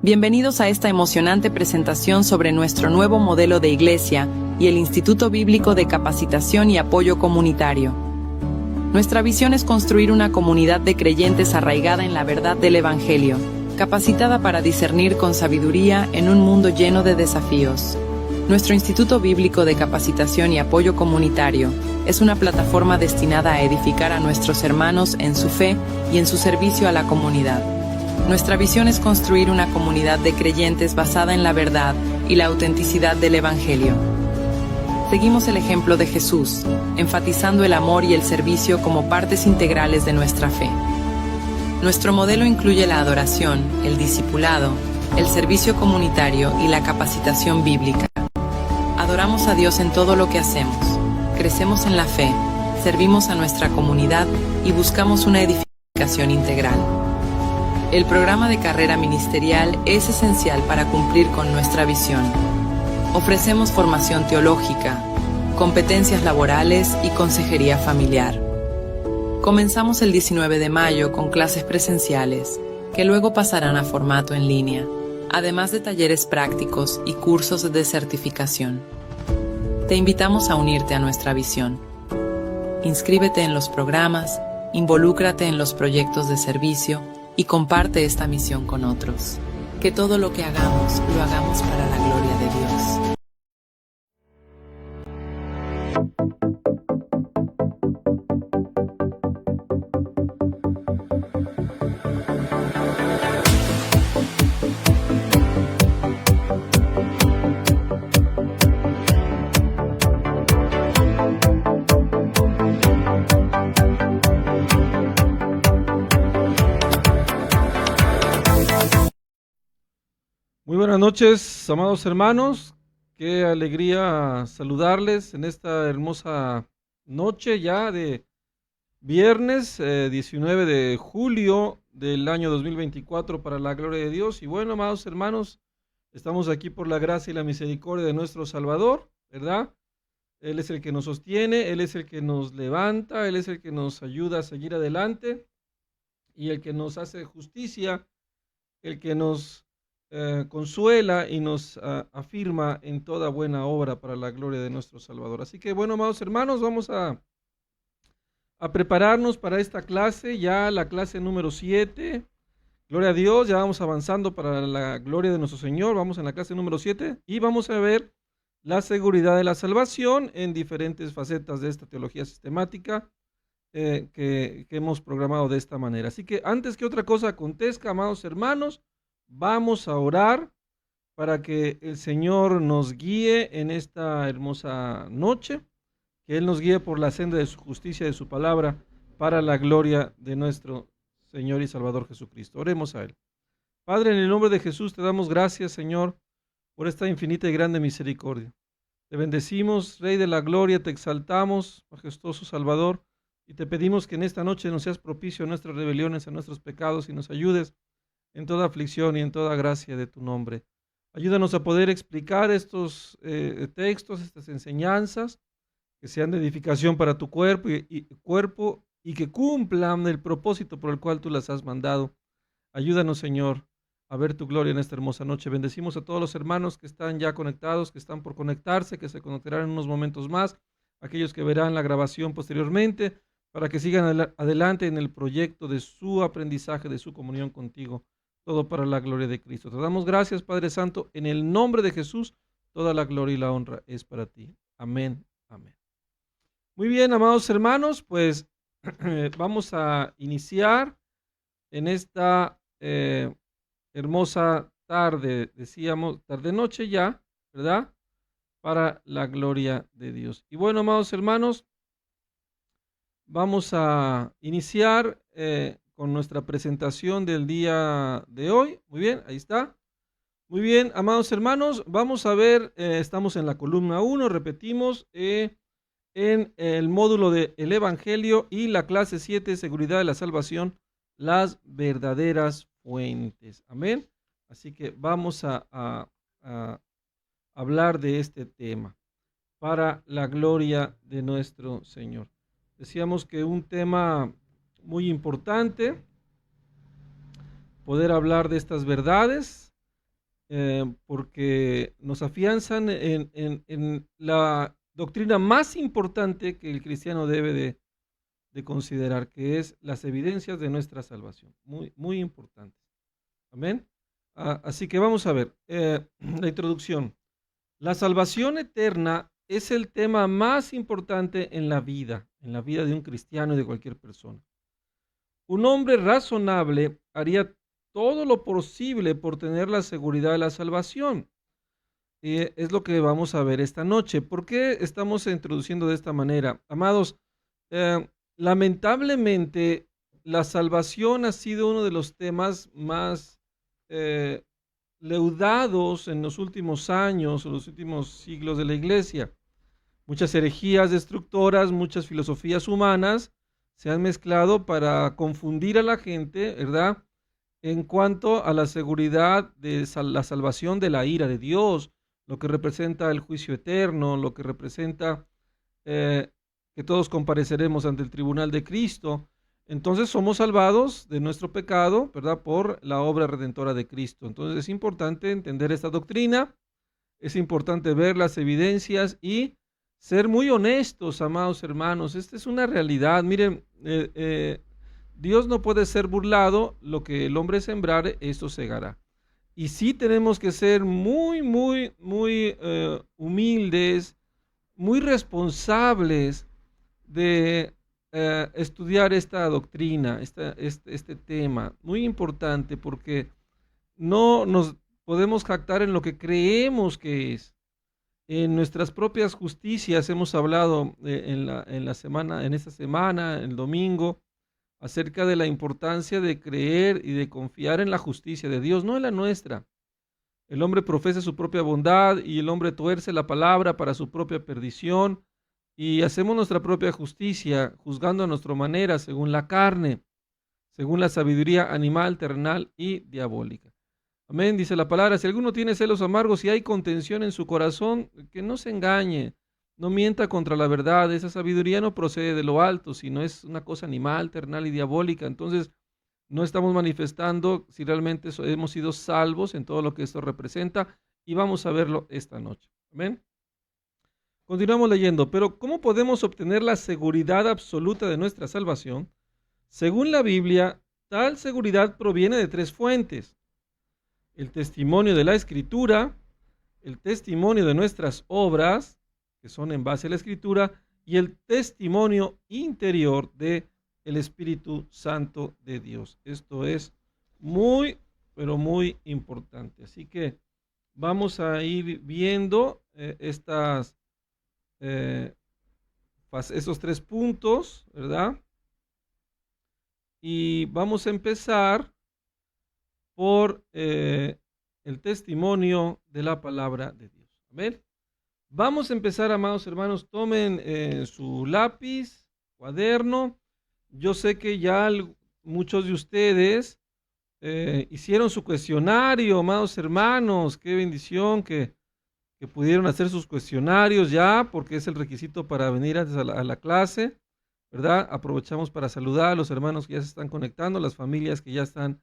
Bienvenidos a esta emocionante presentación sobre nuestro nuevo modelo de iglesia y el Instituto Bíblico de Capacitación y Apoyo Comunitario. Nuestra visión es construir una comunidad de creyentes arraigada en la verdad del Evangelio, capacitada para discernir con sabiduría en un mundo lleno de desafíos. Nuestro Instituto Bíblico de Capacitación y Apoyo Comunitario es una plataforma destinada a edificar a nuestros hermanos en su fe y en su servicio a la comunidad. Nuestra visión es construir una comunidad de creyentes basada en la verdad y la autenticidad del Evangelio. Seguimos el ejemplo de Jesús, enfatizando el amor y el servicio como partes integrales de nuestra fe. Nuestro modelo incluye la adoración, el discipulado, el servicio comunitario y la capacitación bíblica. Adoramos a Dios en todo lo que hacemos, crecemos en la fe, servimos a nuestra comunidad y buscamos una edificación integral. El programa de carrera ministerial es esencial para cumplir con nuestra visión. Ofrecemos formación teológica, competencias laborales y consejería familiar. Comenzamos el 19 de mayo con clases presenciales, que luego pasarán a formato en línea, además de talleres prácticos y cursos de certificación. Te invitamos a unirte a nuestra visión. Inscríbete en los programas, involúcrate en los proyectos de servicio y comparte esta misión con otros. Que todo lo que hagamos, lo hagamos para la gloria de Dios. Muy buenas noches, amados hermanos. Qué alegría saludarles en esta hermosa noche ya de viernes 19 de julio del año 2024 para la gloria de Dios. Y bueno, amados hermanos, estamos aquí por la gracia y la misericordia de nuestro Salvador, ¿verdad? Él es el que nos sostiene, Él es el que nos levanta, Él es el que nos ayuda a seguir adelante y el que nos hace justicia, el que nos consuela y nos afirma en toda buena obra para la gloria de nuestro Salvador. Así que bueno, amados hermanos, vamos a prepararnos para esta clase, ya la clase número 7. Gloria a Dios, ya vamos avanzando para la gloria de nuestro Señor. Vamos en la clase número 7 y vamos a ver la seguridad de la salvación en diferentes facetas de esta teología sistemática que hemos programado de esta manera. Así que antes que otra cosa acontezca, amados hermanos, vamos a orar para que el Señor nos guíe en esta hermosa noche, que Él nos guíe por la senda de su justicia, de su palabra, para la gloria de nuestro Señor y Salvador Jesucristo. Oremos a Él. Padre, en el nombre de Jesús te damos gracias, Señor, por esta infinita y grande misericordia. Te bendecimos, Rey de la gloria, te exaltamos, majestuoso Salvador, y te pedimos que en esta noche nos seas propicio a nuestras rebeliones, a nuestros pecados, y nos ayudes en toda aflicción y en toda gracia de tu nombre. Ayúdanos a poder explicar estos textos, estas enseñanzas, que sean de edificación para tu cuerpo y que cumplan el propósito por el cual tú las has mandado. Ayúdanos, Señor, a ver tu gloria en esta hermosa noche. Bendecimos a todos los hermanos que están ya conectados, que están por conectarse, que se conectarán en unos momentos más, aquellos que verán la grabación posteriormente, para que sigan adelante en el proyecto de su aprendizaje, de su comunión contigo. Todo para la gloria de Cristo. Te damos gracias, Padre Santo, en el nombre de Jesús, toda la gloria y la honra es para ti. Amén, amén. Muy bien, amados hermanos, pues vamos a iniciar en esta hermosa tarde, decíamos, tarde-noche ya, ¿verdad? Para la gloria de Dios. Y bueno, amados hermanos, vamos a iniciar con nuestra presentación del día de hoy. Muy bien, ahí está. Muy bien, amados hermanos, vamos a ver, estamos en la columna 1, repetimos, en el módulo del Evangelio y la clase 7, seguridad de la salvación, las verdaderas fuentes. Amén. Así que vamos a hablar de este tema para la gloria de nuestro Señor. Decíamos que un tema muy importante, poder hablar de estas verdades, porque nos afianzan en la doctrina más importante que el cristiano debe de considerar, que es las evidencias de nuestra salvación. Muy, muy importante. Amén. Así que vamos a ver la introducción. La salvación eterna es el tema más importante en la vida de un cristiano y de cualquier persona. Un hombre razonable haría todo lo posible por tener la seguridad de la salvación. Y es lo que vamos a ver esta noche. ¿Por qué estamos introduciendo de esta manera? Amados, lamentablemente la salvación ha sido uno de los temas más leudados en los últimos años, en los últimos siglos de la iglesia. Muchas herejías destructoras, muchas filosofías humanas se han mezclado para confundir a la gente, ¿verdad?, en cuanto a la seguridad de la salvación de la ira de Dios, lo que representa el juicio eterno, lo que representa que todos compareceremos ante el tribunal de Cristo. Entonces somos salvados de nuestro pecado, ¿verdad?, por la obra redentora de Cristo. Entonces es importante entender esta doctrina, es importante ver las evidencias y ser muy honestos, amados hermanos. Esta es una realidad. Miren, Dios no puede ser burlado. Lo que el hombre sembrare, esto segará. Y sí tenemos que ser muy humildes, muy responsables de estudiar esta doctrina, este tema. Muy importante, porque no nos podemos jactar en lo que creemos que es. En nuestras propias justicias hemos hablado en esta semana, el domingo, acerca de la importancia de creer y de confiar en la justicia de Dios, no en la nuestra. El hombre profesa su propia bondad y el hombre tuerce la palabra para su propia perdición, y hacemos nuestra propia justicia, juzgando a nuestra manera, según la carne, según la sabiduría animal, terrenal y diabólica. Amén, dice la palabra. Si alguno tiene celos amargos y hay contención en su corazón, que no se engañe, no mienta contra la verdad. Esa sabiduría no procede de lo alto, sino es una cosa animal, terrenal y diabólica. Entonces, no estamos manifestando si realmente hemos sido salvos en todo lo que esto representa, y vamos a verlo esta noche. Amén. Continuamos leyendo. Pero ¿cómo podemos obtener la seguridad absoluta de nuestra salvación? Según la Biblia, tal seguridad proviene de tres fuentes: el testimonio de la Escritura, el testimonio de nuestras obras, que son en base a la Escritura, y el testimonio interior de el Espíritu Santo de Dios. Esto es muy, pero muy importante. Así que vamos a ir viendo esos tres puntos, ¿verdad? Y vamos a empezar por el testimonio de la palabra de Dios. Amén. Vamos a empezar, amados hermanos. Tomen su lápiz, cuaderno. Yo sé que ya muchos de ustedes hicieron su cuestionario, amados hermanos. Qué bendición que pudieron hacer sus cuestionarios ya, porque es el requisito para venir antes a la clase, ¿verdad? Aprovechamos para saludar a los hermanos que ya se están conectando, las familias que ya están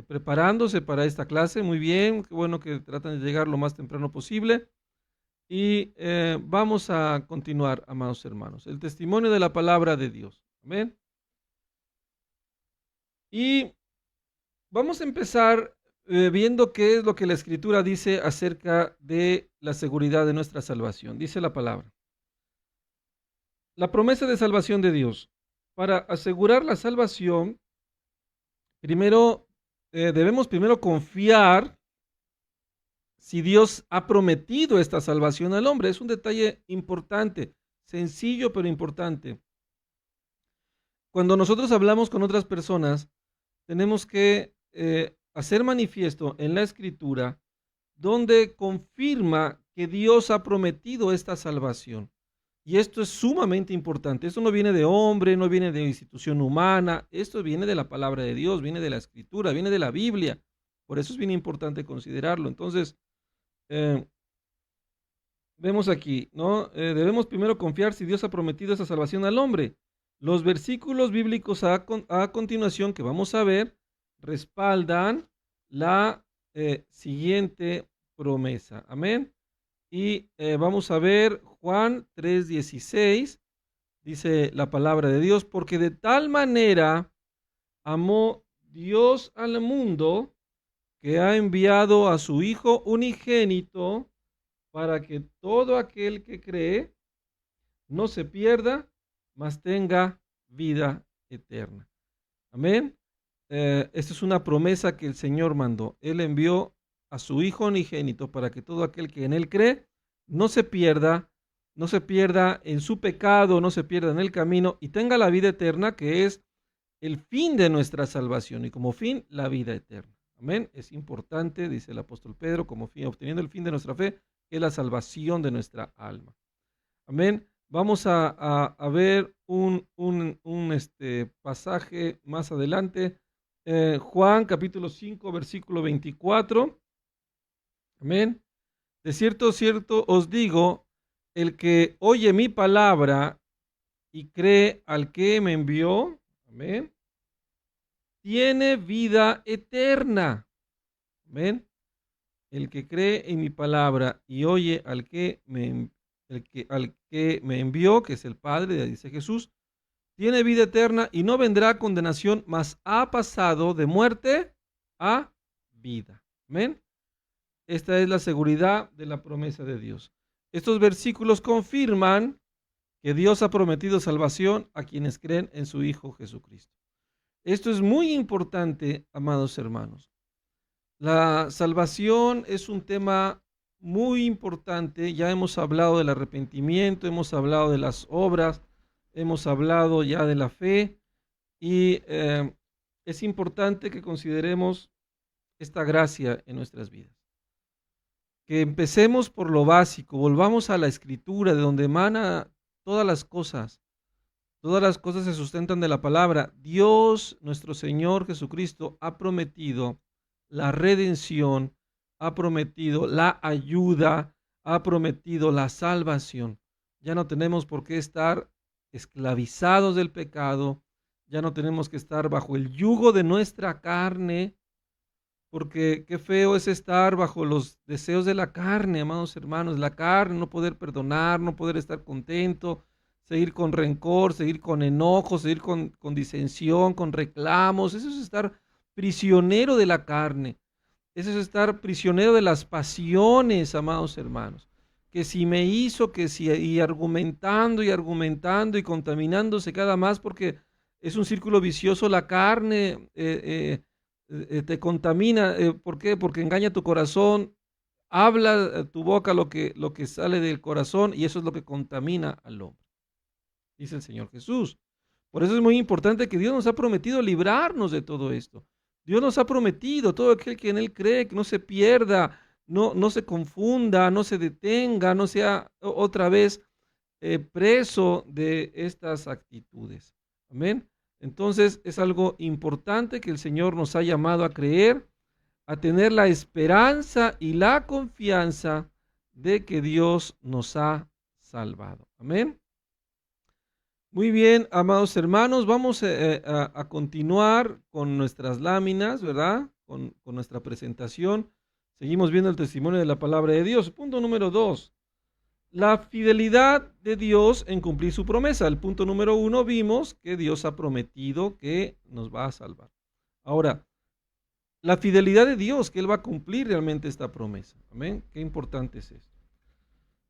preparándose para esta clase. Muy bien, qué bueno que tratan de llegar lo más temprano posible. Y vamos a continuar, amados hermanos. El testimonio de la palabra de Dios. Amén. Y vamos a empezar viendo qué es lo que la Escritura dice acerca de la seguridad de nuestra salvación. Dice la palabra: la promesa de salvación de Dios. Para asegurar la salvación, debemos primero confiar si Dios ha prometido esta salvación al hombre. Es un detalle importante, sencillo pero importante. Cuando nosotros hablamos con otras personas, tenemos que hacer manifiesto en la Escritura donde confirma que Dios ha prometido esta salvación. Y esto es sumamente importante. Esto no viene de hombre, no viene de institución humana. Esto viene de la palabra de Dios, viene de la Escritura, viene de la Biblia. Por eso es bien importante considerarlo. Entonces, vemos aquí, ¿no? Debemos primero confiar si Dios ha prometido esa salvación al hombre. Los versículos bíblicos a continuación que vamos a ver respaldan la siguiente promesa. Amén. Y vamos a ver Juan 3:16, dice la palabra de Dios, porque de tal manera amó Dios al mundo que ha enviado a su Hijo unigénito para que todo aquel que cree no se pierda, mas tenga vida eterna. Amén. Esta es una promesa que el Señor mandó. Él envió a su Hijo unigénito para que todo aquel que en Él cree no se pierda, no se pierda en su pecado, no se pierda en el camino y tenga la vida eterna, que es el fin de nuestra salvación y como fin la vida eterna. Amén. Es importante, dice el apóstol Pedro, como fin, obteniendo el fin de nuestra fe, que es la salvación de nuestra alma. Amén. Vamos a ver un pasaje más adelante. Juan capítulo 5, versículo 24. Amén. De cierto, cierto os digo, el que oye mi palabra y cree al que me envió, amén, tiene vida eterna. Amén. El que cree en mi palabra y oye al que me envió, que es el Padre, dice Jesús, tiene vida eterna y no vendrá a condenación, mas ha pasado de muerte a vida. Amén. Esta es la seguridad de la promesa de Dios. Estos versículos confirman que Dios ha prometido salvación a quienes creen en su Hijo Jesucristo. Esto es muy importante, amados hermanos. La salvación es un tema muy importante. Ya hemos hablado del arrepentimiento, hemos hablado de las obras, hemos hablado ya de la fe y es importante que consideremos esta gracia en nuestras vidas. Que empecemos por lo básico, volvamos a la Escritura, de donde emana todas las cosas. Todas las cosas se sustentan de la palabra. Dios, nuestro Señor Jesucristo, ha prometido la redención, ha prometido la ayuda, ha prometido la salvación. Ya no tenemos por qué estar esclavizados del pecado, ya no tenemos que estar bajo el yugo de nuestra carne, porque qué feo es estar bajo los deseos de la carne, amados hermanos, la carne, no poder perdonar, no poder estar contento, seguir con rencor, seguir con enojo, seguir con disensión, con reclamos. Eso es estar prisionero de la carne, eso es estar prisionero de las pasiones, amados hermanos, que si me hizo, que si, y argumentando y argumentando y contaminándose cada más, porque es un círculo vicioso, la carne te contamina. ¿Por qué? Porque engaña tu corazón, habla tu boca lo que sale del corazón y eso es lo que contamina al hombre, dice el Señor Jesús. Por eso es muy importante que Dios nos ha prometido librarnos de todo esto. Dios nos ha prometido, todo aquel que en Él cree, que no se pierda, no se confunda, no se detenga, no sea otra vez preso de estas actitudes. Amén. Entonces es algo importante que el Señor nos ha llamado a creer, a tener la esperanza y la confianza de que Dios nos ha salvado. Amén. Muy bien, amados hermanos, vamos a continuar con nuestras láminas, ¿verdad? Con nuestra presentación. Seguimos viendo el testimonio de la palabra de Dios. Punto número 2. La fidelidad de Dios en cumplir su promesa. El punto número 1, vimos que Dios ha prometido que nos va a salvar. Ahora, la fidelidad de Dios, que Él va a cumplir realmente esta promesa. Amén. Qué importante es esto.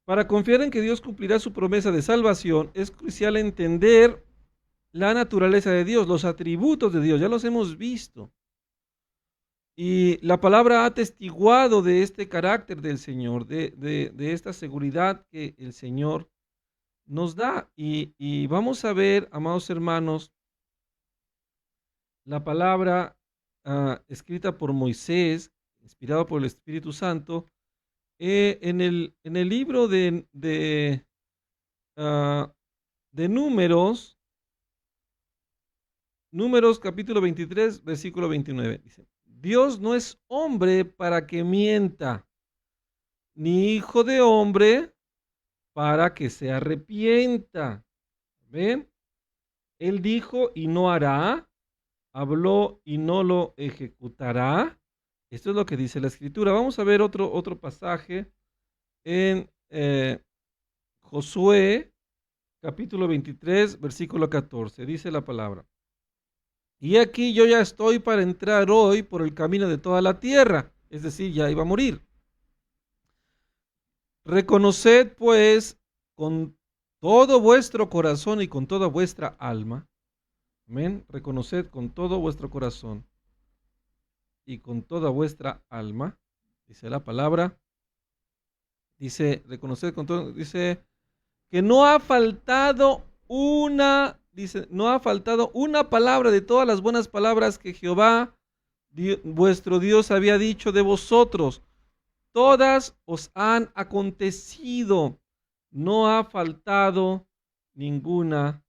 Para confiar en que Dios cumplirá su promesa de salvación, es crucial entender la naturaleza de Dios, los atributos de Dios. Ya los hemos visto. Y la palabra ha atestiguado de este carácter del Señor, de esta seguridad que el Señor nos da. Y vamos a ver, amados hermanos, la palabra escrita por Moisés, inspirado por el Espíritu Santo, en el libro de Números capítulo 23, versículo 29. Dice: Dios no es hombre para que mienta, ni hijo de hombre para que se arrepienta. ¿Ven? Él dijo y no hará, habló y no lo ejecutará. Esto es lo que dice la Escritura. Vamos a ver otro pasaje en Josué, capítulo 23, versículo 14. Dice la palabra: y aquí yo ya estoy para entrar hoy por el camino de toda la tierra. Es decir, ya iba a morir. Reconoced pues con todo vuestro corazón y con toda vuestra alma. Amén. Reconoced con todo vuestro corazón y con toda vuestra alma. Dice la palabra. Dice, reconoced con todo. Dice que no ha faltado no ha faltado una palabra de todas las buenas palabras que Jehová, vuestro Dios, había dicho de vosotros. Todas os han acontecido. No ha faltado ninguna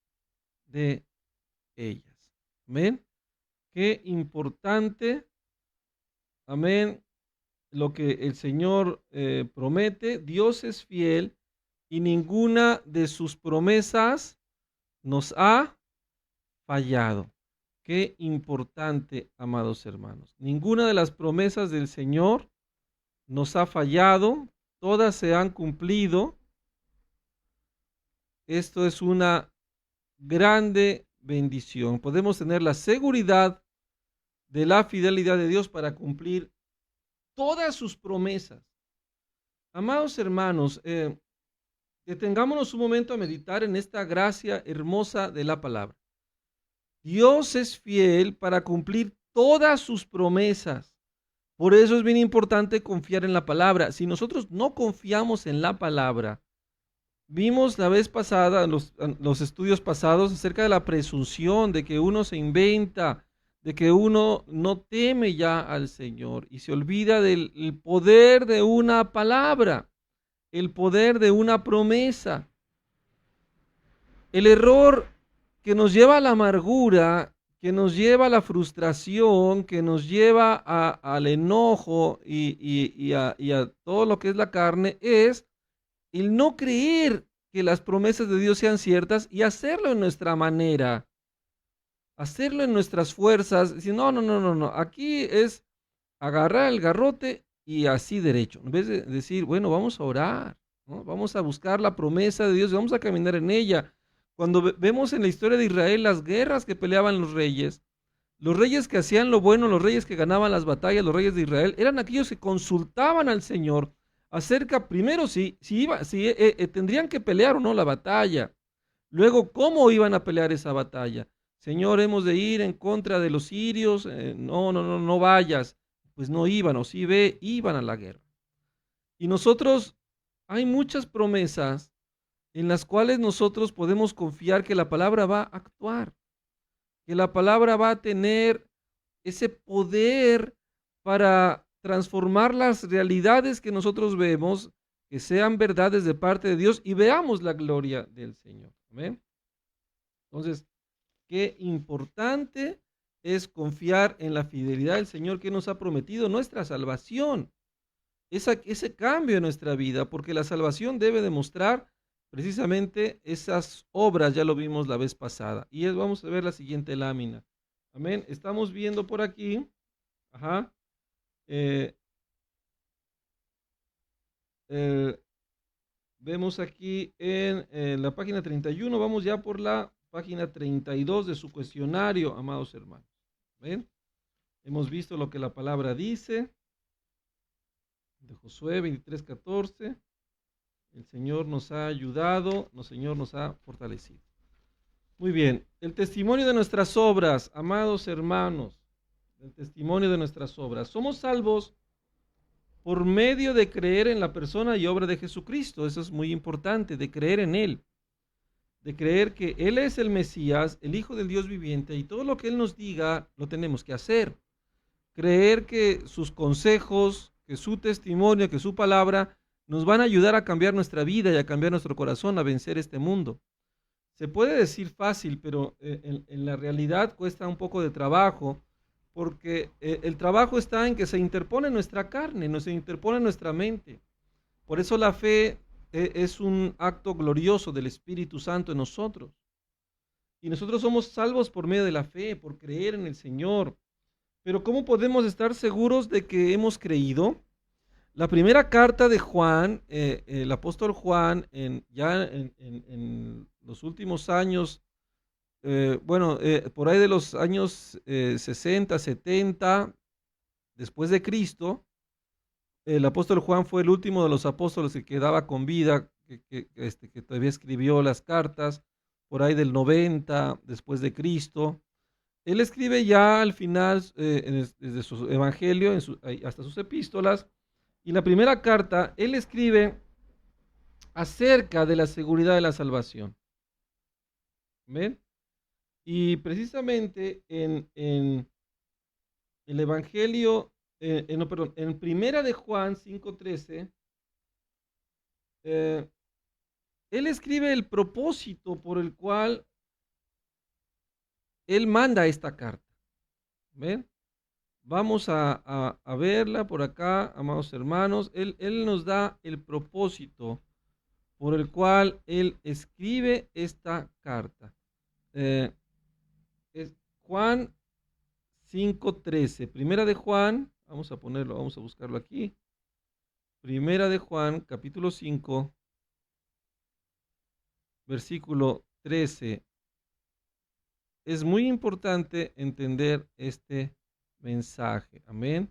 de ellas. Amén. Qué importante, amén, lo que el Señor promete. Dios es fiel y ninguna de sus promesas nos ha fallado. Qué importante, amados hermanos. Ninguna de las promesas del Señor nos ha fallado, todas se han cumplido. Esto es una grande bendición. Podemos tener la seguridad de la fidelidad de Dios para cumplir todas sus promesas. Amados hermanos, detengámonos un momento a meditar en esta gracia hermosa de la palabra. Dios es fiel para cumplir todas sus promesas. Por eso es bien importante confiar en la palabra. Si nosotros no confiamos en la palabra, vimos la vez pasada, los estudios pasados, acerca de la presunción, de que uno se inventa, de que uno no teme ya al Señor y se olvida del poder de una palabra, el poder de una promesa. El error que nos lleva a la amargura, que nos lleva a la frustración, que nos lleva al enojo y a todo lo que es la carne, es el no creer que las promesas de Dios sean ciertas y hacerlo en nuestra manera, hacerlo en nuestras fuerzas. Decir, no, aquí es agarrar el garrote y así derecho. En vez de decir, bueno, vamos a orar, ¿no? Vamos a buscar la promesa de Dios, vamos a caminar en ella. Cuando vemos en la historia de Israel las guerras que peleaban los reyes que hacían lo bueno, los reyes que ganaban las batallas, los reyes de Israel, eran aquellos que consultaban al Señor acerca, primero, si tendrían que pelear o no la batalla. Luego, ¿cómo iban a pelear esa batalla? Señor, hemos de ir en contra de los sirios. No vayas. Pues no iban, o sí iban a la guerra. Y nosotros, hay muchas promesas en las cuales nosotros podemos confiar que la palabra va a actuar, que la palabra va a tener ese poder para transformar las realidades que nosotros vemos, que sean verdades de parte de Dios y veamos la gloria del Señor. ¿Amén? Entonces, qué importante es confiar en la fidelidad del Señor que nos ha prometido nuestra salvación, ese cambio en nuestra vida, porque la salvación debe demostrar precisamente esas obras. Ya lo vimos la vez pasada. Y vamos a ver la siguiente lámina. Amén. Estamos viendo por aquí. Vemos aquí en la página 31. Vamos ya por la página 32 de su cuestionario, amados hermanos. ¿Ven? Hemos visto lo que la palabra dice de Josué 23:14. El Señor nos ha ayudado, el Señor nos ha fortalecido. Muy bien, el testimonio de nuestras obras, amados hermanos, el testimonio de nuestras obras. Somos salvos por medio de creer en la persona y obra de Jesucristo. Eso es muy importante, de creer en Él, de creer que Él es el Mesías, el Hijo del Dios viviente, y todo lo que Él nos diga lo tenemos que hacer. Creer que sus consejos, que su testimonio, que su palabra nos van a ayudar a cambiar nuestra vida y a cambiar nuestro corazón, a vencer este mundo. Se puede decir fácil, pero en la realidad cuesta un poco de trabajo, porque el trabajo está en que se interpone nuestra carne, se interpone nuestra mente. Por eso la fe es un acto glorioso del Espíritu Santo en nosotros. Y nosotros somos salvos por medio de la fe, por creer en el Señor. Pero ¿cómo podemos estar seguros de que hemos creído? La primera carta de Juan, el apóstol Juan, en los últimos años, por ahí de los años 60, 70, después de Cristo, el apóstol Juan fue el último de los apóstoles que quedaba con vida, que todavía escribió las cartas, por ahí del 90 después de Cristo. Él escribe ya al final, desde su evangelio, hasta sus epístolas, y la primera carta, él escribe acerca de la seguridad de la salvación. ¿Ven? Y precisamente en el evangelio, en primera de Juan 5:13, él escribe el propósito por el cual él manda esta carta. ¿Ven? Vamos a verla por acá, amados hermanos. Él nos da el propósito por el cual él escribe esta carta. Es Juan 5:13. Primera de Juan, vamos a ponerlo, vamos a buscarlo aquí. Primera de Juan, capítulo 5, versículo 13. Es muy importante entender este mensaje. Amén.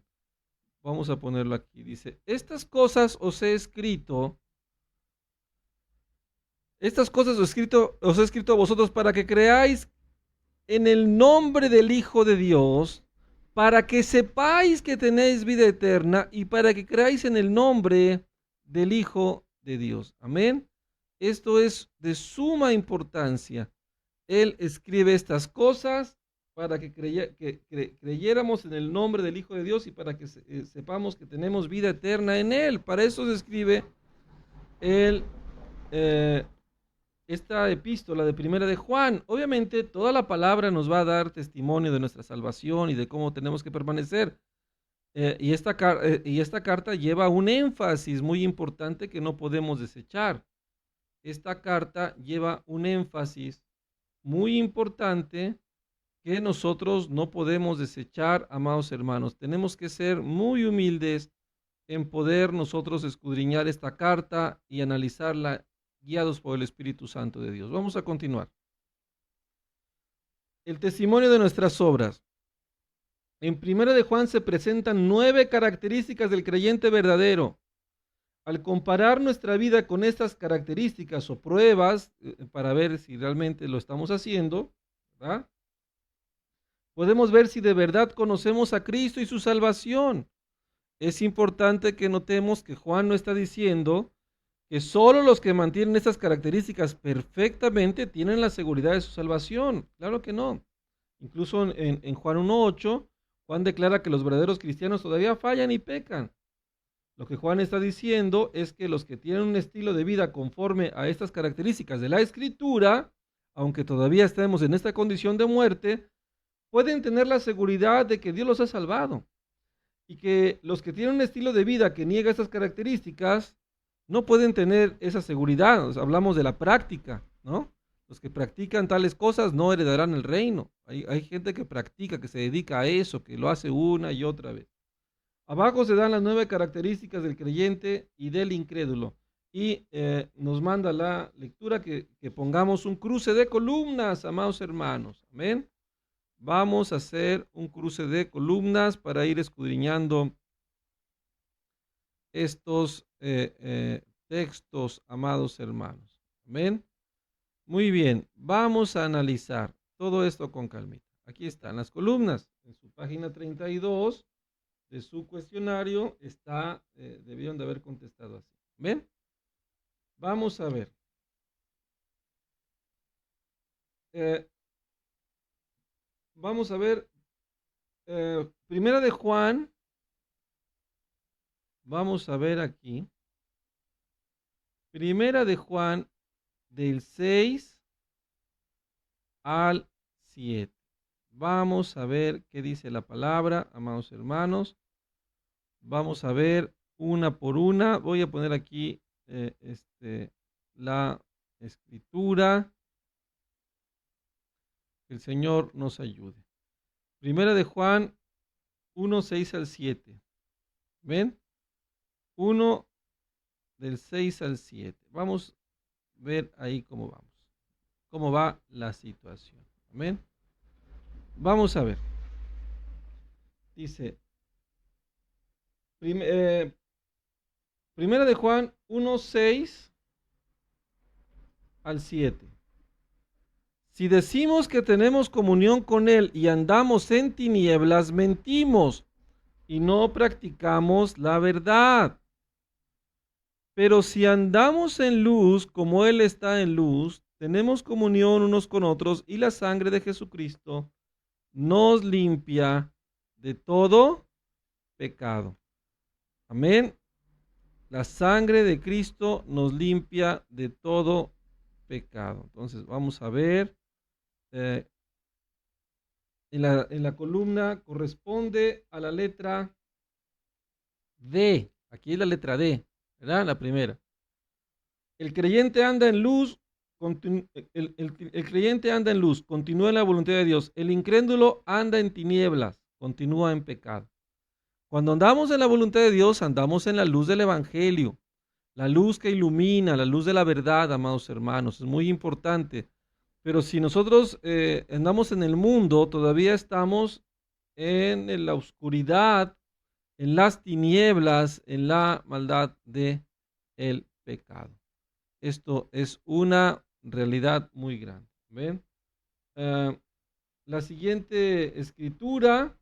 Vamos a ponerlo aquí. Dice, estas cosas os he escrito a vosotros para que creáis en el nombre del Hijo de Dios, para que sepáis que tenéis vida eterna y para que creáis en el nombre del Hijo de Dios. Amén. Esto es de suma importancia. Él escribe estas cosas para que creyéramos en el nombre del Hijo de Dios y para que sepamos que tenemos vida eterna en Él. Para eso se escribe esta epístola de primera de Juan. Obviamente toda la palabra nos va a dar testimonio de nuestra salvación y de cómo tenemos que permanecer. Y esta carta lleva un énfasis muy importante que no podemos desechar. Esta carta lleva un énfasis muy importante que nosotros no podemos desechar, amados hermanos. Tenemos que ser muy humildes en poder nosotros escudriñar esta carta y analizarla guiados por el Espíritu Santo de Dios. Vamos a continuar. El testimonio de nuestras obras. En primera de Juan se presentan 9 características del creyente verdadero. Al comparar nuestra vida con estas características o pruebas para ver si realmente lo estamos haciendo, ¿verdad?, podemos ver si de verdad conocemos a Cristo y su salvación. Es importante que notemos que Juan no está diciendo que solo los que mantienen estas características perfectamente tienen la seguridad de su salvación. Claro que no. Incluso en Juan 1:8, Juan declara que los verdaderos cristianos todavía fallan y pecan. Lo que Juan está diciendo es que los que tienen un estilo de vida conforme a estas características de la Escritura, aunque todavía estemos en esta condición de muerte, pueden tener la seguridad de que Dios los ha salvado. Y que los que tienen un estilo de vida que niega estas características no pueden tener esa seguridad. O sea, hablamos de la práctica, ¿no? Los que practican tales cosas no heredarán el reino. Hay gente que practica, que se dedica a eso, que lo hace una y otra vez. Abajo se dan las 9 características del creyente y del incrédulo. Y nos manda la lectura que pongamos un cruce de columnas, amados hermanos. Amén. Vamos a hacer un cruce de columnas para ir escudriñando estos textos, amados hermanos. Amén. Muy bien, vamos a analizar todo esto con calmita. Aquí están las columnas. En su página 32 de su cuestionario está, debieron de haber contestado así. ¿Ven? Vamos a ver. Vamos a ver. Primera de Juan. Vamos a ver aquí. Primera de Juan del 6 al 7. Vamos a ver qué dice la palabra, amados hermanos. Vamos a ver una por una. Voy a poner aquí la escritura. Que el Señor nos ayude. Primera de Juan, 1, 6 al 7. ¿Ven? 1 del 6 al 7. Vamos a ver ahí cómo vamos. Cómo va la situación. Amén. Vamos a ver. Dice, primera de Juan 1, 6 al 7. Si decimos que tenemos comunión con Él y andamos en tinieblas, mentimos y no practicamos la verdad. Pero si andamos en luz, como Él está en luz, tenemos comunión unos con otros y la sangre de Jesucristo nos limpia de todo pecado. Amén. La sangre de Cristo nos limpia de todo pecado. Entonces vamos a ver. En la columna corresponde a la letra D. Aquí es la letra D, ¿verdad? La primera. El creyente anda en luz, el creyente anda en luz, continúa en la voluntad de Dios. El incrédulo anda en tinieblas, continúa en pecado. Cuando andamos en la voluntad de Dios, andamos en la luz del Evangelio, la luz que ilumina, la luz de la verdad, amados hermanos. Es muy importante. Pero si nosotros andamos en el mundo, todavía estamos en la oscuridad, en las tinieblas, en la maldad de el pecado. Esto es una realidad muy grande. ¿Ven? La siguiente escritura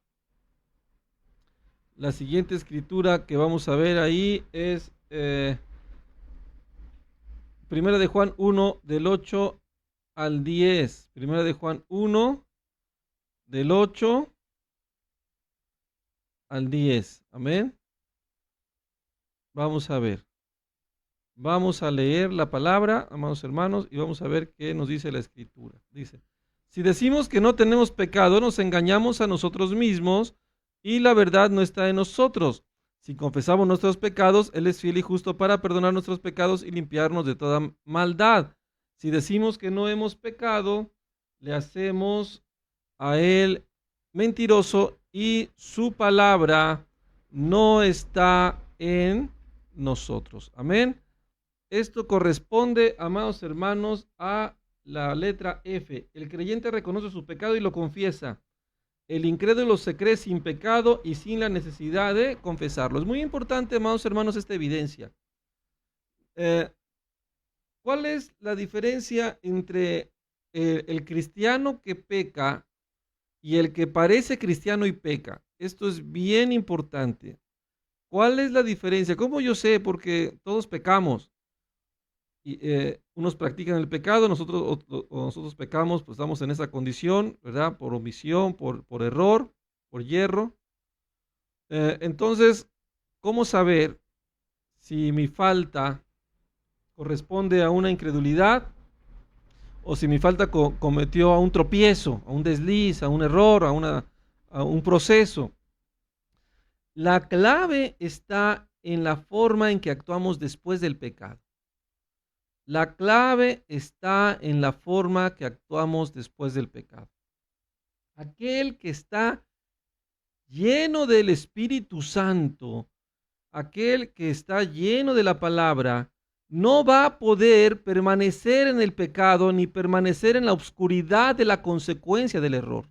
que vamos a ver ahí es Primera de Juan 1, del 8 al 10. Primera de Juan 1, del 8 al 10. Amén. Vamos a ver. Vamos a leer la palabra, amados hermanos, y vamos a ver qué nos dice la escritura. Dice, si decimos que no tenemos pecado, nos engañamos a nosotros mismos y la verdad no está en nosotros. Si confesamos nuestros pecados, Él es fiel y justo para perdonar nuestros pecados y limpiarnos de toda maldad. Si decimos que no hemos pecado, le hacemos a Él mentiroso y su palabra no está en nosotros. Amén. Esto corresponde, amados hermanos, a la letra F. El creyente reconoce su pecado y lo confiesa. El incrédulo se cree sin pecado y sin la necesidad de confesarlo. Es muy importante, amados hermanos, esta evidencia. ¿Cuál es la diferencia entre el cristiano que peca y el que parece cristiano y peca? Esto es bien importante. ¿Cuál es la diferencia? ¿Cómo yo sé? Porque todos pecamos. Y, unos practican el pecado, nosotros pecamos, pues estamos en esa condición, ¿verdad? Por omisión, por error, por hierro. Entonces, ¿cómo saber si mi falta corresponde a una incredulidad o si mi falta cometió a un tropiezo, a un desliz, a un error, a un proceso? La clave está en la forma en que actuamos después del pecado. La clave está en la forma que actuamos después del pecado. Aquel que está lleno del Espíritu Santo, aquel que está lleno de la palabra, no va a poder permanecer en el pecado ni permanecer en la oscuridad de la consecuencia del error.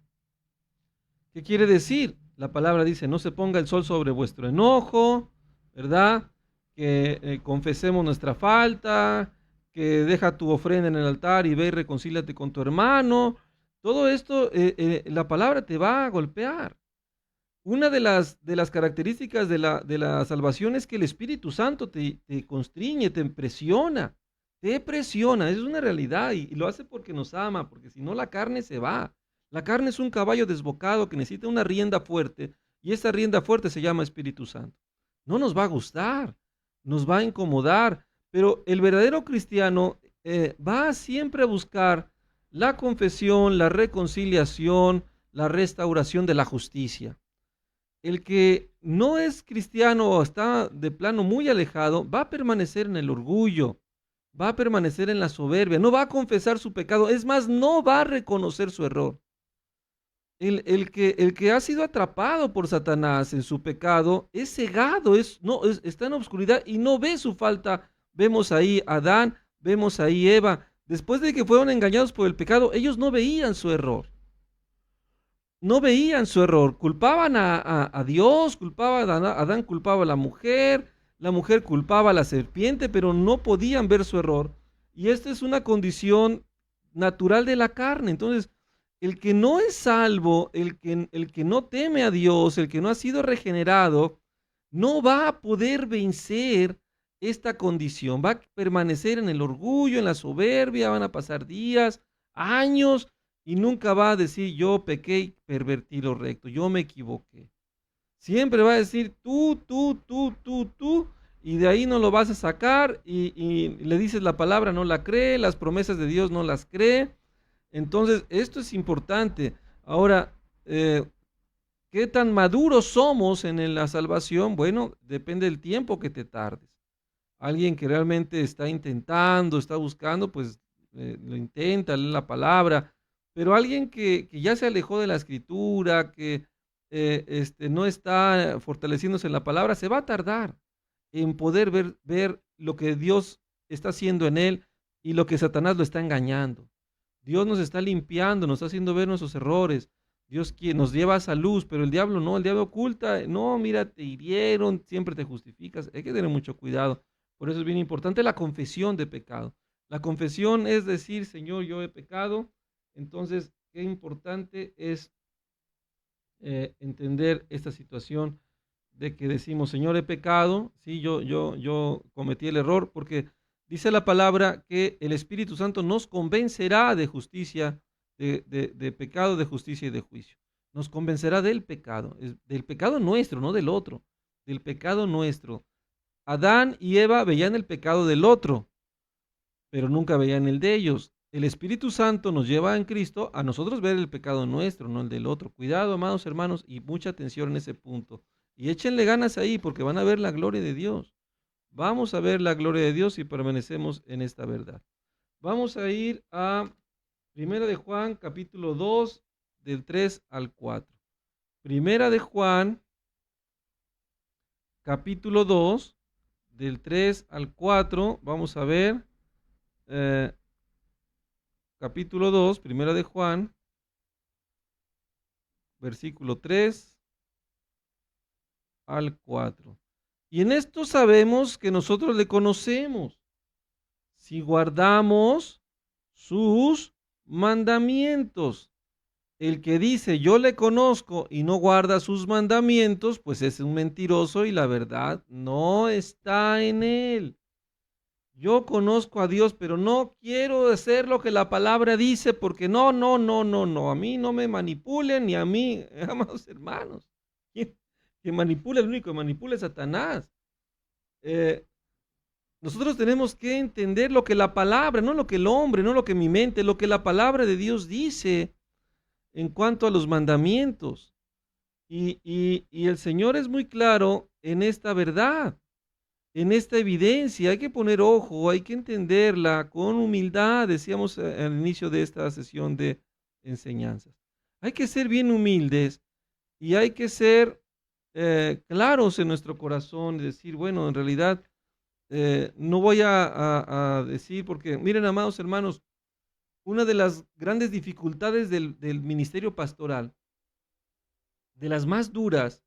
¿Qué quiere decir? La palabra dice, no se ponga el sol sobre vuestro enojo, ¿verdad? Que confesemos nuestra falta, que deja tu ofrenda en el altar y ve y reconcíliate con tu hermano. Todo esto, la palabra te va a golpear. Una de las características de la salvación es que el Espíritu Santo te constriñe, te presiona, es una realidad y lo hace porque nos ama, porque si no la carne se va. La carne es un caballo desbocado que necesita una rienda fuerte y esa rienda fuerte se llama Espíritu Santo. No nos va a gustar, nos va a incomodar, pero el verdadero cristiano va siempre a buscar la confesión, la reconciliación, la restauración de la justicia. El que no es cristiano o está de plano muy alejado, va a permanecer en el orgullo, va a permanecer en la soberbia, no va a confesar su pecado, es más, no va a reconocer su error. el que ha sido atrapado por Satanás en su pecado es cegado, está en obscuridad y no ve su falta. Vemos ahí a Adán, vemos ahí a Eva. Después de que fueron engañados por el pecado, ellos no veían su error. No veían su error. Culpaban a Dios, culpaban Adán culpaba a la mujer culpaba a la serpiente, pero no podían ver su error. Y esta es una condición natural de la carne. Entonces, el que no es salvo, el que no teme a Dios, el que no ha sido regenerado, no va a poder vencer esta condición. Va a permanecer en el orgullo, en la soberbia, van a pasar días, años, y nunca va a decir yo pequé y pervertí lo recto, yo me equivoqué. Siempre va a decir tú, y de ahí no lo vas a sacar, y le dices la palabra, no la cree, las promesas de Dios no las cree. Entonces, esto es importante. Ahora, ¿qué tan maduros somos en la salvación? Bueno, depende del tiempo que te tardes. Alguien que realmente está intentando, está buscando, pues lo intenta, lee la palabra, pero alguien que ya se alejó de la escritura, que no está fortaleciéndose en la palabra, se va a tardar en poder ver lo que Dios está haciendo en él y lo que Satanás lo está engañando. Dios nos está limpiando, nos está haciendo ver nuestros errores. Dios nos lleva a esa luz, pero el diablo no, el diablo oculta. No, mira, te hirieron, siempre te justificas. Hay que tener mucho cuidado. Por eso es bien importante la confesión de pecado. La confesión es decir, Señor, yo he pecado. Entonces, qué importante es entender esta situación de que decimos, Señor, he pecado. Sí, yo cometí el error, porque dice la palabra que el Espíritu Santo nos convencerá de justicia, de pecado, de justicia y de juicio. Nos convencerá del pecado nuestro, no del otro, del pecado nuestro. Adán y Eva veían el pecado del otro, pero nunca veían el de ellos. El Espíritu Santo nos lleva en Cristo a nosotros ver el pecado nuestro, no el del otro. Cuidado, amados hermanos, y mucha atención en ese punto. Y échenle ganas ahí, porque van a ver la gloria de Dios. Vamos a ver la gloria de Dios si permanecemos en esta verdad. Vamos a ir a 1 de Juan, capítulo 2, del 3 al 4. 1 de Juan, capítulo 2, del 3 al 4. Vamos a ver, capítulo 2, 1 de Juan, versículo 3 al 4. Y en esto sabemos que nosotros le conocemos, si guardamos sus mandamientos. El que dice yo le conozco y no guarda sus mandamientos, pues es un mentiroso y la verdad no está en él. Yo conozco a Dios, pero no quiero hacer lo que la palabra dice, porque no, a mí no me manipulen, ni a mí, amados hermanos. Que manipula, el único que manipula es Satanás. Nosotros tenemos que entender lo que la palabra, no lo que el hombre, no lo que mi mente, lo que la palabra de Dios dice en cuanto a los mandamientos. Y el Señor es muy claro en esta verdad, en esta evidencia. Hay que poner ojo, hay que entenderla con humildad, decíamos al inicio de esta sesión de enseñanzas. Hay que ser bien humildes y hay que ser claros en nuestro corazón y decir, bueno, en realidad no voy a decir, porque miren, amados hermanos, una de las grandes dificultades del ministerio pastoral, de las más duras,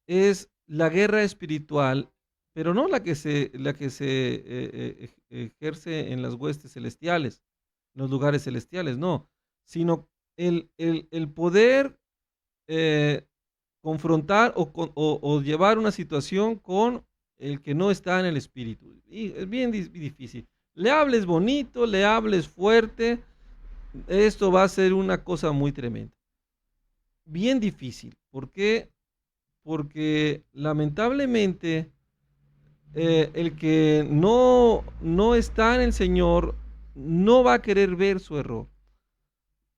es la guerra espiritual, pero no la que se ejerce en las huestes celestiales, en los lugares celestiales, no, sino el poder confrontar o llevar una situación con el que no está en el espíritu. Y es bien difícil. Le hables bonito, le hables fuerte, esto va a ser una cosa muy tremenda. Bien difícil. ¿Por qué? Porque lamentablemente el que no está en el Señor no va a querer ver su error.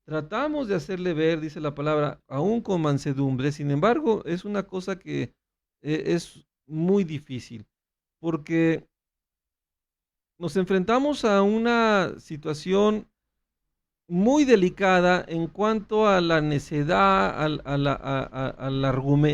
Tratamos de hacerle ver, dice la palabra, aún con mansedumbre. Sin embargo, es una cosa que es muy difícil, porque nos enfrentamos a una situación muy delicada en cuanto a la necedad,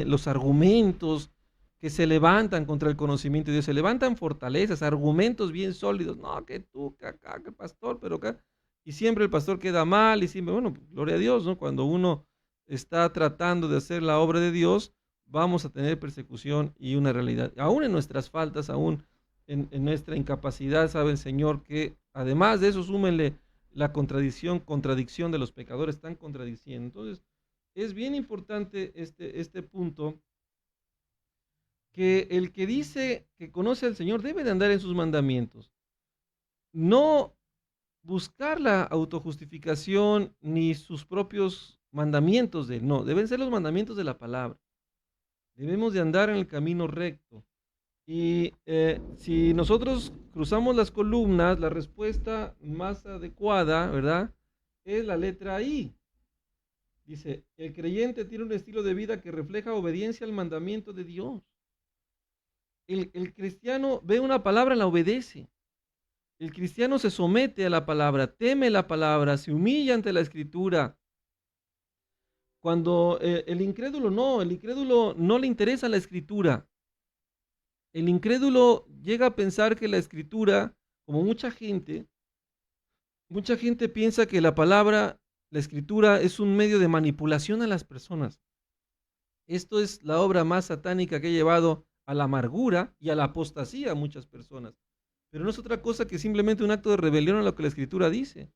los argumentos que se levantan contra el conocimiento de Dios. Se levantan fortalezas, argumentos bien sólidos. No, que tú, que acá, que pastor, pero acá. Y siempre el pastor queda mal y siempre, bueno, gloria a Dios, ¿no? Cuando uno está tratando de hacer la obra de Dios, vamos a tener persecución y una realidad. Aún en nuestras faltas, aún en nuestra incapacidad, sabe el Señor que además de eso, súmenle la contradicción de los pecadores, están contradiciendo. Entonces, es bien importante este punto, que el que dice que conoce al Señor debe de andar en sus mandamientos. No buscar la autojustificación ni sus propios mandamientos de él, no, deben ser los mandamientos de la palabra. Debemos de andar en el camino recto. Y si nosotros cruzamos las columnas, la respuesta más adecuada, ¿verdad? Es la letra I. Dice, el creyente tiene un estilo de vida que refleja obediencia al mandamiento de Dios. El cristiano ve una palabra, la obedece. El cristiano se somete a la palabra, teme la palabra, se humilla ante la escritura. Cuando el incrédulo no le interesa la escritura. El incrédulo llega a pensar que la escritura, como mucha gente piensa que la palabra, la escritura es un medio de manipulación a las personas. Esto es la obra más satánica que ha llevado a la amargura y a la apostasía a muchas personas. Pero no es otra cosa que simplemente un acto de rebelión a lo que la escritura dice.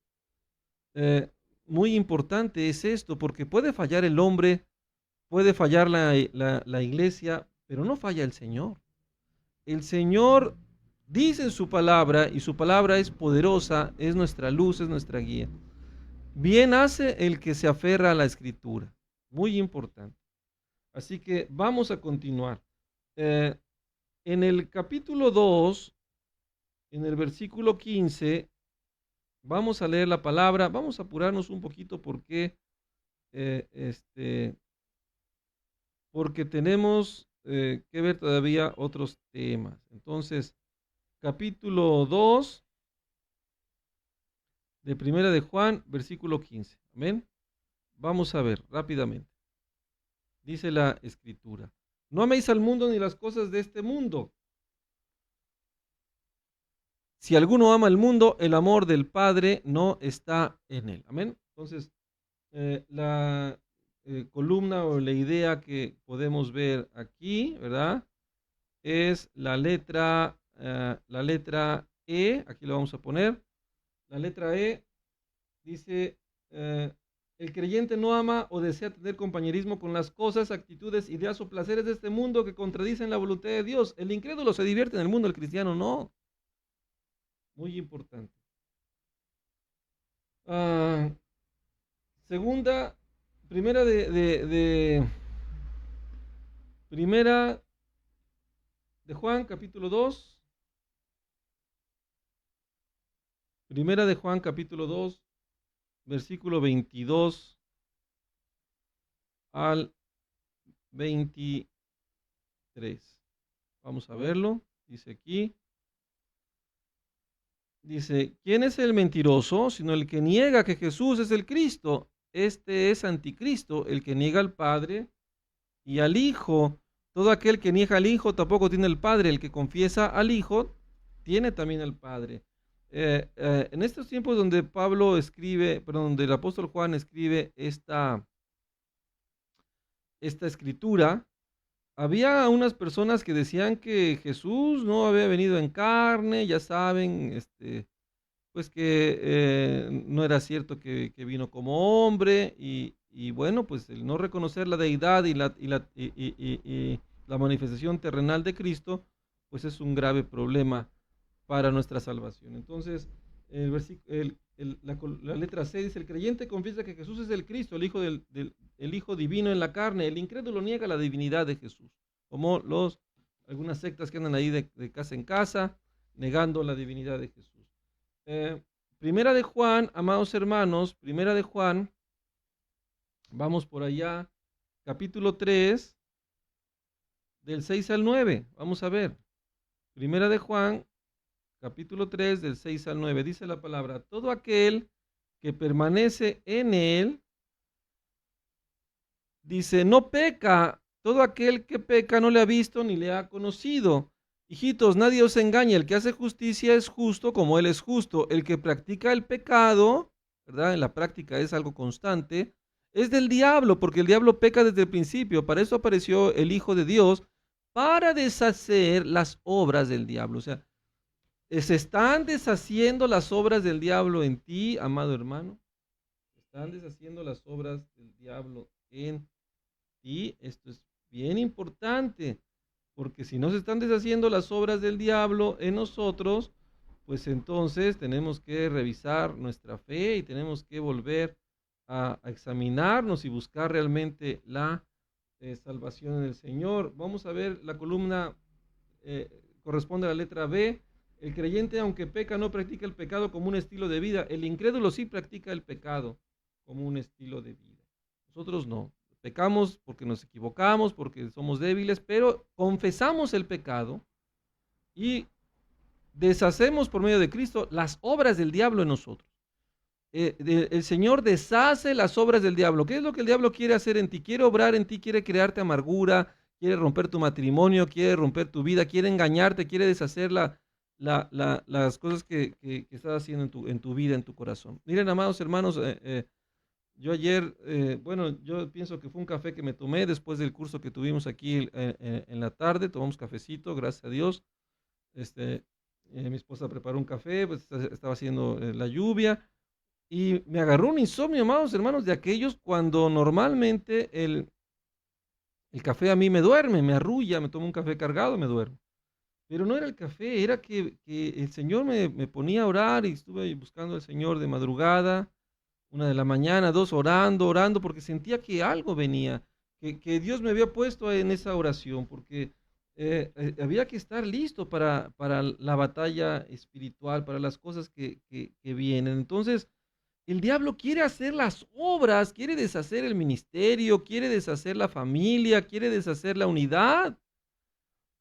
Muy importante es esto, porque puede fallar el hombre, puede fallar la iglesia, pero no falla el Señor. El Señor dice en su palabra, y su palabra es poderosa, es nuestra luz, es nuestra guía. Bien hace el que se aferra a la escritura. Muy importante. Así que vamos a continuar. En el capítulo 2, en el versículo 15, vamos a leer la palabra. Vamos a apurarnos un poquito porque tenemos que ver todavía otros temas. Entonces, capítulo 2 de Primera de Juan, versículo 15. Amén. Vamos a ver rápidamente. Dice la escritura: no améis al mundo ni las cosas de este mundo. Si alguno ama al mundo, el amor del Padre no está en él. Amén. Entonces, la columna o la idea que podemos ver aquí, ¿verdad? Es la letra E, aquí lo vamos a poner. La letra E dice, el creyente no ama o desea tener compañerismo con las cosas, actitudes, ideas o placeres de este mundo que contradicen la voluntad de Dios. El incrédulo se divierte en el mundo, el cristiano no. Muy importante. Primera de Juan, capítulo 2. Primera de Juan, capítulo 2, versículo 22 al 23. Vamos a verlo. Dice aquí. Dice, ¿quién es el mentiroso? Sino el que niega que Jesús es el Cristo. Este es anticristo, el que niega al Padre y al Hijo. Todo aquel que niega al Hijo tampoco tiene el Padre. El que confiesa al Hijo tiene también al Padre. En estos tiempos donde donde el apóstol Juan escribe esta escritura, había unas personas que decían que Jesús no había venido en carne, ya saben, pues que no era cierto que vino como hombre, y bueno, pues el no reconocer la deidad y la manifestación terrenal de Cristo, pues es un grave problema para nuestra salvación. Entonces, la letra C dice, el creyente confiesa que Jesús es el Cristo, el Hijo divino en la carne. El incrédulo niega la divinidad de Jesús, como algunas sectas que andan ahí de casa en casa, negando la divinidad de Jesús. Primera de Juan, amados hermanos, Primera de Juan, vamos por allá, capítulo 3, del 6 al 9, vamos a ver. Primera de Juan, capítulo 3, del 6 al 9, dice la palabra: todo aquel que permanece en él, dice, no peca. Todo aquel que peca no le ha visto ni le ha conocido. Hijitos, nadie os engañe. El que hace justicia es justo como él es justo. El que practica el pecado, ¿verdad? En la práctica es algo constante, es del diablo, porque el diablo peca desde el principio. Para eso apareció el Hijo de Dios, para deshacer las obras del diablo. O sea, se están deshaciendo las obras del diablo en ti, amado hermano. Se están deshaciendo las obras del diablo en ti. Esto es bien importante, porque si no se están deshaciendo las obras del diablo en nosotros, pues entonces tenemos que revisar nuestra fe y tenemos que volver a examinarnos y buscar realmente la salvación del Señor. Vamos a ver la columna, eh, corresponde a la letra B. El creyente, aunque peca, no practica el pecado como un estilo de vida. El incrédulo sí practica el pecado como un estilo de vida. Nosotros no. Pecamos porque nos equivocamos, porque somos débiles, pero confesamos el pecado y deshacemos por medio de Cristo las obras del diablo en nosotros. El Señor deshace las obras del diablo. ¿Qué es lo que el diablo quiere hacer en ti? Quiere obrar en ti, quiere crearte amargura, quiere romper tu matrimonio, quiere romper tu vida, quiere engañarte, quiere deshacer las cosas que estás haciendo en tu vida, en tu corazón. Miren, amados hermanos, yo ayer, bueno, yo pienso que fue un café que me tomé después del curso que tuvimos aquí en la tarde. Tomamos cafecito, gracias a Dios. Este, Mi esposa preparó un café, pues estaba haciendo la lluvia y me agarró un insomnio, amados hermanos, de aquellos cuando normalmente el café a mí me duerme, me arrulla, me tomo un café cargado, me duermo. Pero no era el café, era que el Señor me ponía a orar y estuve buscando al Señor de madrugada, 1 de la mañana, 2, orando, porque sentía que algo venía, que Dios me había puesto en esa oración, porque había que estar listo para la batalla espiritual, para las cosas que vienen. Entonces, el diablo quiere hacer las obras, quiere deshacer el ministerio, quiere deshacer la familia, quiere deshacer la unidad.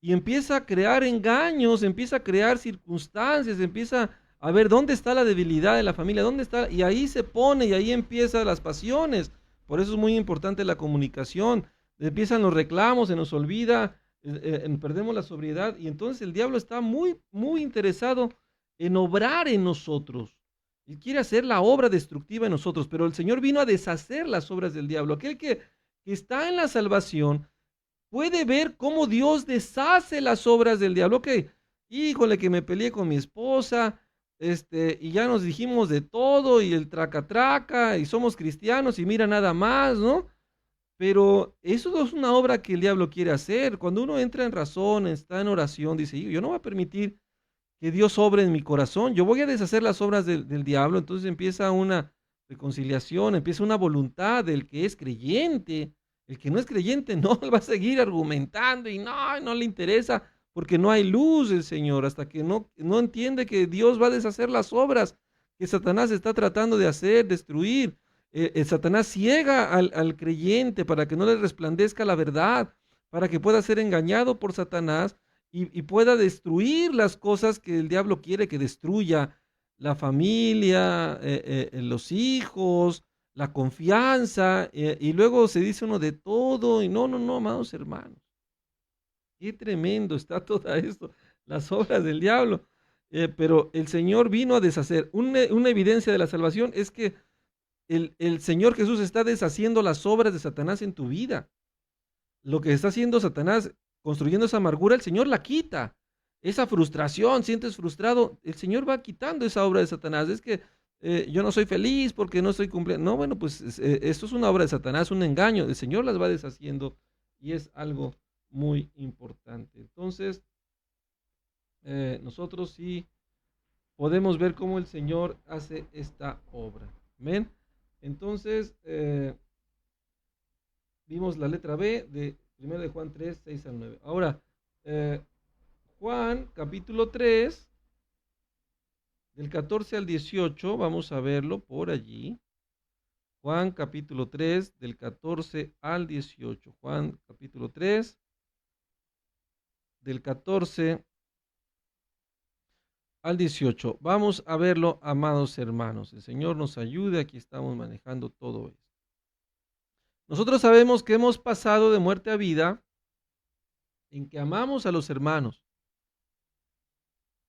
Y empieza a crear engaños, empieza a crear circunstancias, empieza a ver dónde está la debilidad de la familia, dónde está, y ahí se pone y ahí empiezan las pasiones. Por eso es muy importante la comunicación. Empiezan los reclamos, se nos olvida, perdemos la sobriedad y entonces el diablo está muy, muy interesado en obrar en nosotros. Y quiere hacer la obra destructiva en nosotros, pero el Señor vino a deshacer las obras del diablo. Aquel que está en la salvación puede ver cómo Dios deshace las obras del diablo. Ok, híjole, que me peleé con mi esposa, y ya nos dijimos de todo, y el traca traca, y somos cristianos, y mira nada más, ¿no? Pero eso no es una obra que el diablo quiere hacer. Cuando uno entra en razón, está en oración, dice, yo no voy a permitir que Dios obre en mi corazón, yo voy a deshacer las obras del diablo. Entonces empieza una reconciliación, empieza una voluntad del que es creyente. El que no es creyente no, él va a seguir argumentando y no le interesa porque no hay luz del Señor hasta que no entiende que Dios va a deshacer las obras que Satanás está tratando de hacer, destruir. Satanás ciega al creyente para que no le resplandezca la verdad, para que pueda ser engañado por Satanás y pueda destruir las cosas que el diablo quiere que destruya: la familia, los hijos, la confianza, y luego se dice uno de todo, y no, amados hermanos, qué tremendo está todo esto, las obras del diablo. Pero el Señor vino a deshacer. Una evidencia de la salvación es que el Señor Jesús está deshaciendo las obras de Satanás en tu vida. Lo que está haciendo Satanás, construyendo esa amargura, el Señor la quita. Esa frustración, sientes frustrado, el Señor va quitando esa obra de Satanás. Es que yo no soy feliz porque no estoy cumpliendo. No, bueno, pues esto es una obra de Satanás, un engaño. El Señor las va deshaciendo y es algo muy importante. Entonces, nosotros sí podemos ver cómo el Señor hace esta obra. Amén. Entonces, vimos la letra B de 1 de Juan 3, 6 al 9. Ahora, Juan capítulo 3, del 14 al 18, vamos a verlo por allí. Juan capítulo 3, del 14 al 18. Juan capítulo 3, del 14 al 18. Vamos a verlo, amados hermanos. El Señor nos ayude, aquí estamos manejando todo esto. Nosotros sabemos que hemos pasado de muerte a vida en que amamos a los hermanos.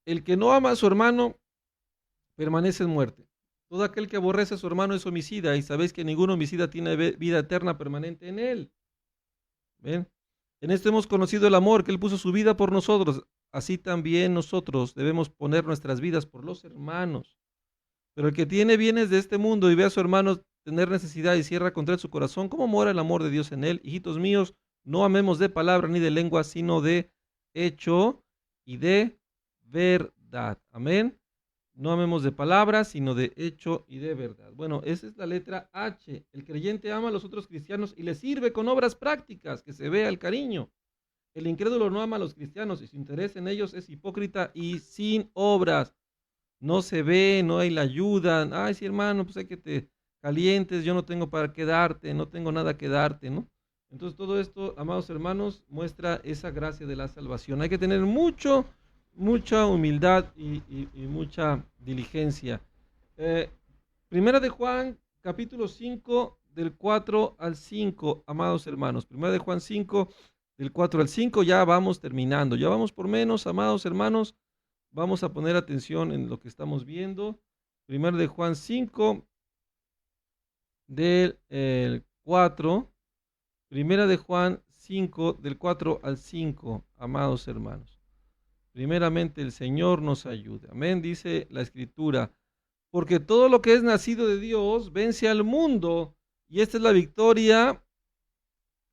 El que no ama a su hermano permanece en muerte. Todo aquel que aborrece a su hermano es homicida, y sabéis que ningún homicida tiene vida eterna permanente en él. ¿Ven? En esto hemos conocido el amor, que Él puso su vida por nosotros. Así también nosotros debemos poner nuestras vidas por los hermanos. Pero el que tiene bienes de este mundo y ve a su hermano tener necesidad y cierra contra él su corazón, ¿cómo mora el amor de Dios en él? Hijitos míos, no amemos de palabra ni de lengua, sino de hecho y de verdad. Amén. No amemos de palabras, sino de hecho y de verdad. Bueno, esa es la letra H. El creyente ama a los otros cristianos y les sirve con obras prácticas, que se vea el cariño. El incrédulo no ama a los cristianos y su interés en ellos es hipócrita y sin obras. No se ve, no hay la ayuda. Ay, sí, hermano, pues hay que te calientes, yo no tengo para qué darte, no tengo nada que darte, ¿no? Entonces todo esto, amados hermanos, muestra esa gracia de la salvación. Hay que tener mucha humildad y mucha diligencia. Primera de Juan, capítulo 5, del 4 al 5, amados hermanos. Primera de Juan 5, del 4 al 5, ya vamos terminando. Ya vamos por menos, amados hermanos. Vamos a poner atención en lo que estamos viendo. Primera de Juan 5, del 4. Primera de Juan 5, del 4 al 5, amados hermanos. Primeramente el Señor nos ayude. Amén, dice la Escritura. Porque todo lo que es nacido de Dios vence al mundo. Y esta es la victoria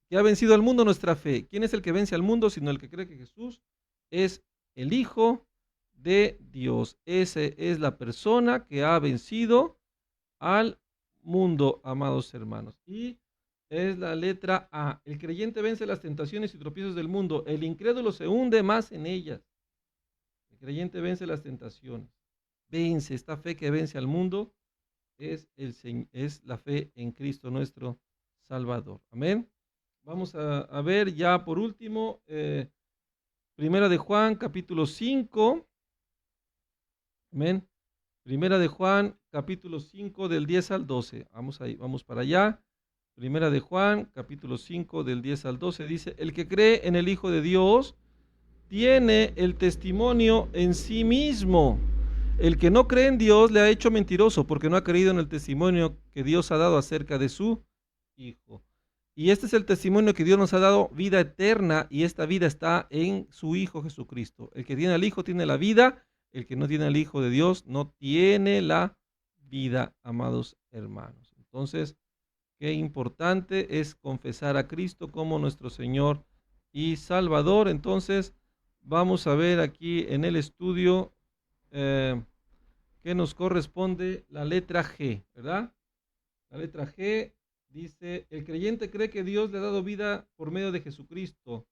que ha vencido al mundo, nuestra fe. ¿Quién es el que vence al mundo? Sino el que cree que Jesús es el Hijo de Dios. Esa es la persona que ha vencido al mundo, amados hermanos. Y es la letra A. El creyente vence las tentaciones y tropiezos del mundo. El incrédulo se hunde más en ellas. El creyente vence las tentaciones. Vence, esta fe que vence al mundo es la fe en Cristo nuestro Salvador. Amén. Vamos a ver ya por último, Primera de Juan, capítulo 5. Amén. Primera de Juan, capítulo 5, del 10 al 12. Vamos ahí, vamos para allá. Primera de Juan, capítulo 5, del 10 al 12, dice: el que cree en el Hijo de Dios tiene el testimonio en sí mismo. El que no cree en Dios le ha hecho mentiroso, porque no ha creído en el testimonio que Dios ha dado acerca de su Hijo. Y este es el testimonio que Dios nos ha dado, vida eterna, y esta vida está en su Hijo Jesucristo. El que tiene al Hijo tiene la vida, el que no tiene al Hijo de Dios no tiene la vida, amados hermanos. Entonces, qué importante es confesar a Cristo como nuestro Señor y Salvador. Entonces, vamos a ver aquí en el estudio que nos corresponde la letra G, ¿verdad? La letra G dice: el creyente cree que Dios le ha dado vida por medio de Jesucristo.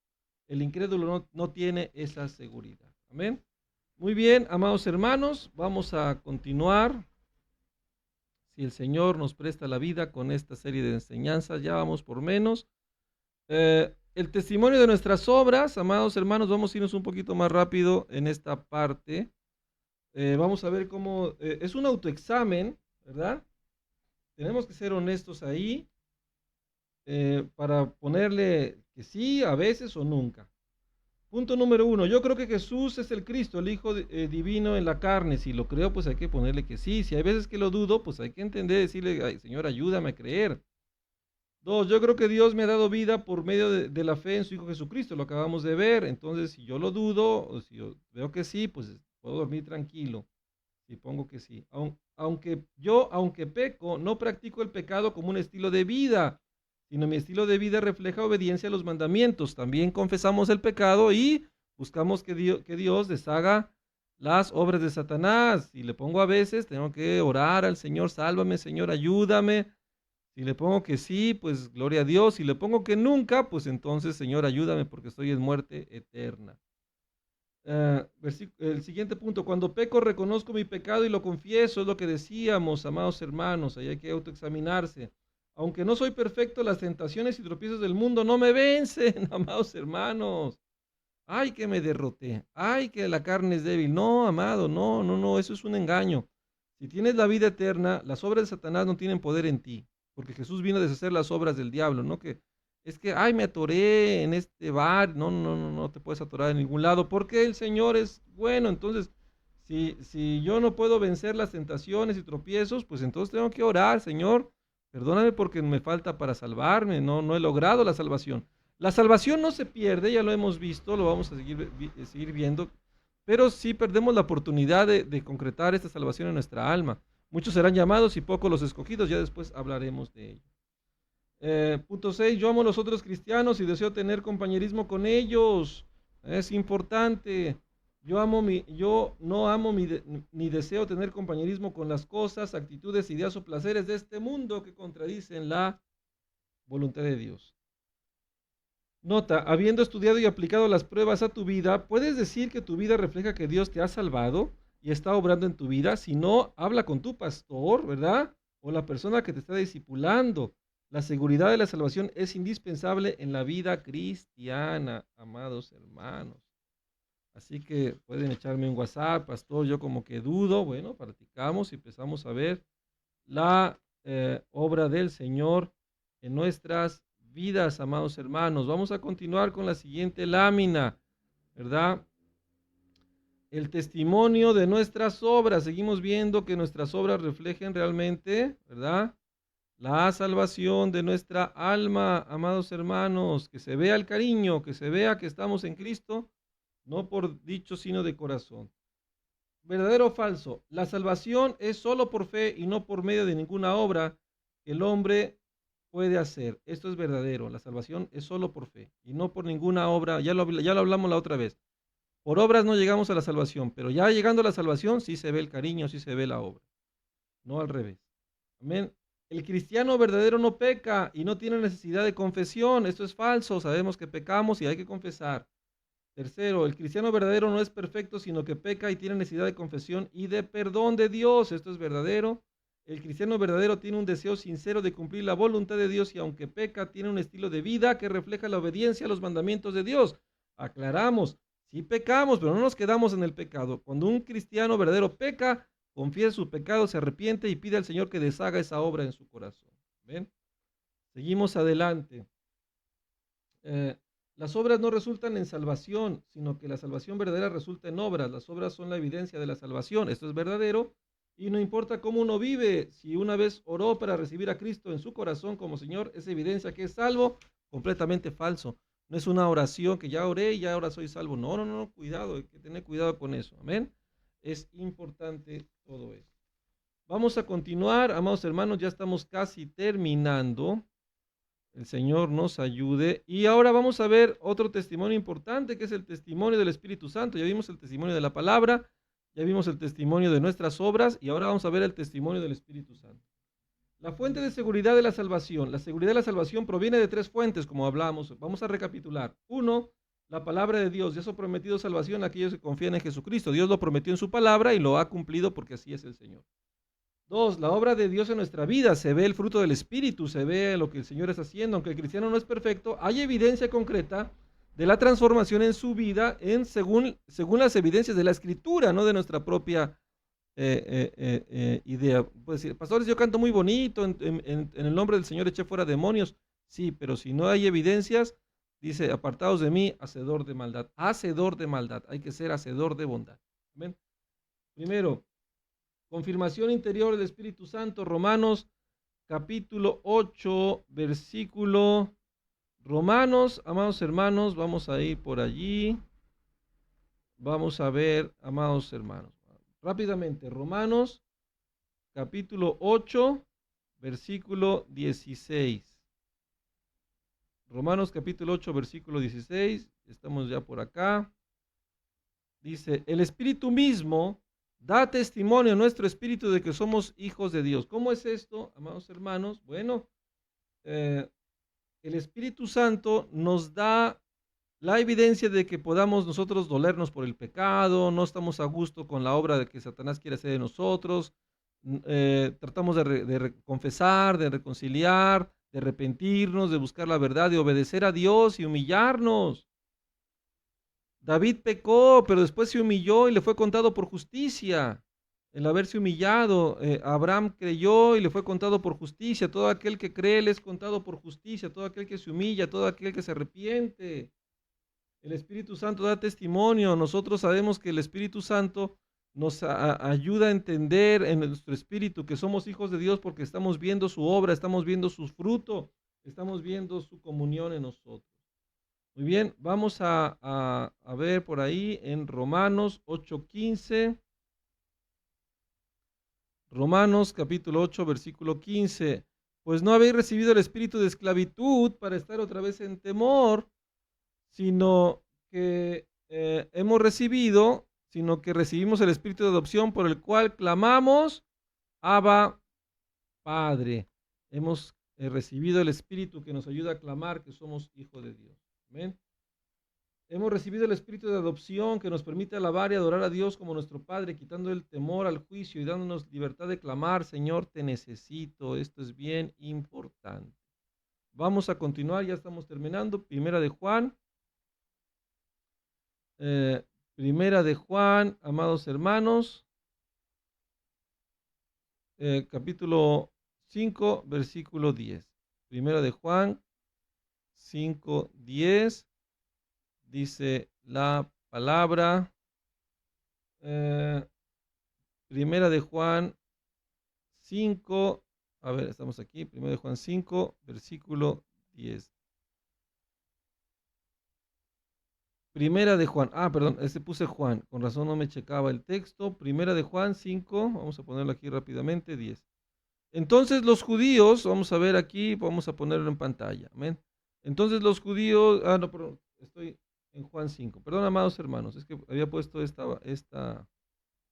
El incrédulo no tiene esa seguridad. Amén. Muy bien, amados hermanos, vamos a continuar. Si el Señor nos presta la vida con esta serie de enseñanzas, ya vamos por menos. El testimonio de nuestras obras, amados hermanos, vamos a irnos un poquito más rápido en esta parte. Vamos a ver cómo es un autoexamen, ¿verdad? Tenemos que ser honestos ahí para ponerle que sí, a veces o nunca. Punto número 1, yo creo que Jesús es el Cristo, el Hijo divino en la carne. Si lo creo, pues hay que ponerle que sí. Si hay veces que lo dudo, pues hay que entender, decirle: ay, Señor, ayúdame a creer. 2, yo creo que Dios me ha dado vida por medio de la fe en su Hijo Jesucristo, lo acabamos de ver. Entonces, si yo lo dudo, o si yo veo que sí, pues puedo dormir tranquilo. Si pongo que sí. Aunque peco, no practico el pecado como un estilo de vida, sino mi estilo de vida refleja obediencia a los mandamientos. También confesamos el pecado y buscamos que Dios deshaga las obras de Satanás. Si le pongo a veces, tengo que orar al Señor: sálvame, Señor, ayúdame. Si le pongo que sí, pues gloria a Dios. Si le pongo que nunca, pues entonces, Señor, ayúdame, porque estoy en muerte eterna. El siguiente punto: cuando peco, reconozco mi pecado y lo confieso. Es lo que decíamos, amados hermanos. Ahí hay que autoexaminarse. Aunque no soy perfecto, las tentaciones y tropiezos del mundo no me vencen, amados hermanos. ay que me derroté, ay que la carne es débil. No, amado, no, eso es un engaño. Si tienes la vida eterna, las obras de Satanás no tienen poder en ti, porque Jesús vino a deshacer las obras del diablo, ¿no? Que es que, ay, me atoré en este bar. No te puedes atorar en ningún lado, porque el Señor es bueno. Entonces, si yo no puedo vencer las tentaciones y tropiezos, pues entonces tengo que orar, Señor, perdóname porque me falta para salvarme, no he logrado la salvación. La salvación no se pierde, ya lo hemos visto, lo vamos a seguir viendo, pero sí perdemos la oportunidad de concretar esta salvación en nuestra alma. Muchos serán llamados y pocos los escogidos, ya después hablaremos de ello. Punto 6, yo amo a los otros cristianos y deseo tener compañerismo con ellos. Es importante. Yo no amo ni deseo tener compañerismo con las cosas, actitudes, ideas o placeres de este mundo que contradicen la voluntad de Dios. Nota, habiendo estudiado y aplicado las pruebas a tu vida, ¿puedes decir que tu vida refleja que Dios te ha salvado y está obrando en tu vida? Si no, habla con tu pastor, ¿verdad? O la persona que te está discipulando. La seguridad de la salvación es indispensable en la vida cristiana, amados hermanos. Así que pueden echarme un WhatsApp, pastor, yo como que dudo. Bueno, practicamos y empezamos a ver la obra del Señor en nuestras vidas, amados hermanos. Vamos a continuar con la siguiente lámina, ¿verdad? El testimonio de nuestras obras. Seguimos viendo que nuestras obras reflejen realmente, ¿verdad?, la salvación de nuestra alma, amados hermanos. Que se vea el cariño, que se vea que estamos en Cristo, no por dicho, sino de corazón. ¿Verdadero o falso? La salvación es solo por fe y no por medio de ninguna obra que el hombre puede hacer. Esto es verdadero. La salvación es solo por fe y no por ninguna obra. Ya lo hablamos la otra vez. Por obras no llegamos a la salvación, pero ya llegando a la salvación sí se ve el cariño, sí se ve la obra. No al revés. Amén. El cristiano verdadero no peca y no tiene necesidad de confesión. Esto es falso. Sabemos que pecamos y hay que confesar. Tercero, el cristiano verdadero no es perfecto, sino que peca y tiene necesidad de confesión y de perdón de Dios. Esto es verdadero. El cristiano verdadero tiene un deseo sincero de cumplir la voluntad de Dios y aunque peca, tiene un estilo de vida que refleja la obediencia a los mandamientos de Dios. Aclaramos, sí pecamos, pero no nos quedamos en el pecado. Cuando un cristiano verdadero peca, confiesa su pecado, se arrepiente y pide al Señor que deshaga esa obra en su corazón. ¿Ven? Seguimos adelante. Las obras no resultan en salvación, sino que la salvación verdadera resulta en obras. Las obras son la evidencia de la salvación. Esto es verdadero. Y no importa cómo uno vive, si una vez oró para recibir a Cristo en su corazón como Señor, es evidencia que es salvo. Completamente falso. No es una oración que ya oré y ya ahora soy salvo. No, cuidado, hay que tener cuidado con eso. Amén. Es importante todo esto. Vamos a continuar, amados hermanos, ya estamos casi terminando. El Señor nos ayude. Y ahora vamos a ver otro testimonio importante, que es el testimonio del Espíritu Santo. Ya vimos el testimonio de la palabra, ya vimos el testimonio de nuestras obras, y ahora vamos a ver el testimonio del Espíritu Santo. La fuente de seguridad de la salvación. La seguridad de la salvación proviene de tres fuentes, como hablamos. Vamos a recapitular. 1, la palabra de Dios. Dios ha prometido salvación a aquellos que confían en Jesucristo. Dios lo prometió en su palabra y lo ha cumplido porque así es el Señor. 2, la obra de Dios en nuestra vida. Se ve el fruto del Espíritu, se ve lo que el Señor está haciendo. Aunque el cristiano no es perfecto, hay evidencia concreta de la transformación en su vida según las evidencias de la Escritura, no de nuestra propia idea. Puede decir, pastores, yo canto muy bonito, en el nombre del Señor eché fuera demonios. Sí, pero si no hay evidencias, dice, apartados de mí, hacedor de maldad. Hacedor de maldad, hay que ser hacedor de bondad. ¿Ven? Primero, confirmación interior del Espíritu Santo. Romanos capítulo 8, versículo. Romanos, amados hermanos, vamos a ir por allí. Vamos a ver, amados hermanos. Rápidamente, Romanos capítulo 8, versículo 16. Romanos capítulo 8, versículo 16. Estamos ya por acá. Dice, el Espíritu mismo da testimonio a nuestro espíritu de que somos hijos de Dios. ¿Cómo es esto, amados hermanos? Bueno, el Espíritu Santo nos da la evidencia de que podamos nosotros dolernos por el pecado, no estamos a gusto con la obra de que Satanás quiere hacer de nosotros, tratamos de confesar, de reconciliar, de arrepentirnos, de buscar la verdad, de obedecer a Dios y humillarnos. David pecó, pero después se humilló y le fue contado por justicia. El haberse humillado, Abraham creyó y le fue contado por justicia. Todo aquel que cree le es contado por justicia. Todo aquel que se humilla, todo aquel que se arrepiente. El Espíritu Santo da testimonio. Nosotros sabemos que el Espíritu Santo nos ayuda a entender en nuestro espíritu que somos hijos de Dios porque estamos viendo su obra, estamos viendo su fruto, estamos viendo su comunión en nosotros. Muy bien, vamos a ver por ahí en Romanos 8:15. Romanos capítulo 8, versículo 15. Pues no habéis recibido el espíritu de esclavitud para estar otra vez en temor, sino que recibimos el espíritu de adopción por el cual clamamos, Abba, Padre. Hemos recibido el espíritu que nos ayuda a clamar que somos hijos de Dios. Amén. Hemos recibido el espíritu de adopción que nos permite alabar y adorar a Dios como nuestro Padre, quitando el temor al juicio y dándonos libertad de clamar, Señor, te necesito. Esto es bien importante. Vamos a continuar, ya estamos terminando. Primera de Juan, amados hermanos, capítulo 5, versículo 10. Primera de Juan 5, 10. Dice la palabra, Primera de Juan 5, a ver, estamos aquí, Primera de Juan 5, versículo 10. Primera de Juan, perdón, puse Juan, con razón no me checaba el texto. Primera de Juan 5, vamos a ponerlo aquí rápidamente, 10. Entonces los judíos, vamos a ver aquí, vamos a ponerlo en pantalla, amén. Entonces los judíos, perdón, estoy en Juan 5. Perdón, amados hermanos, es que había puesto esta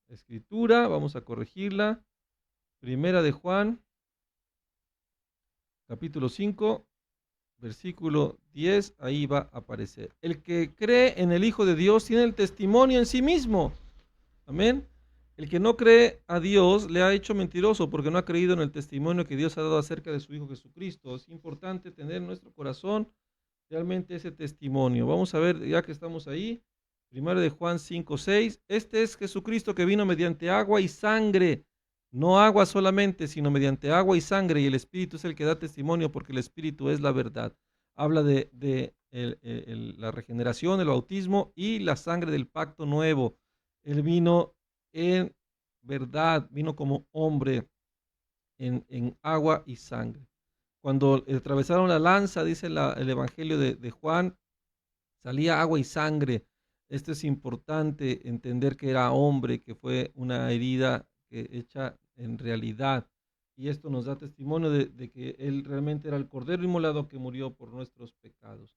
escritura, vamos a corregirla. Primera de Juan, capítulo 5, versículo 10, ahí va a aparecer. El que cree en el Hijo de Dios tiene el testimonio en sí mismo. Amén. El que no cree a Dios le ha hecho mentiroso porque no ha creído en el testimonio que Dios ha dado acerca de su Hijo Jesucristo. Es importante tener en nuestro corazón realmente ese testimonio. Vamos a ver, ya que estamos ahí, primero de Juan 5, 6. Este es Jesucristo que vino mediante agua y sangre, no agua solamente, sino mediante agua y sangre, y el Espíritu es el que da testimonio porque el Espíritu es la verdad. Habla de la regeneración, el bautismo y la sangre del pacto nuevo. Él vino en verdad, vino como hombre en agua y sangre. Cuando atravesaron la lanza, dice el Evangelio de Juan, salía agua y sangre. Esto es importante entender que era hombre, que fue una herida hecha en realidad. Y esto nos da testimonio de que él realmente era el Cordero inmolado que murió por nuestros pecados.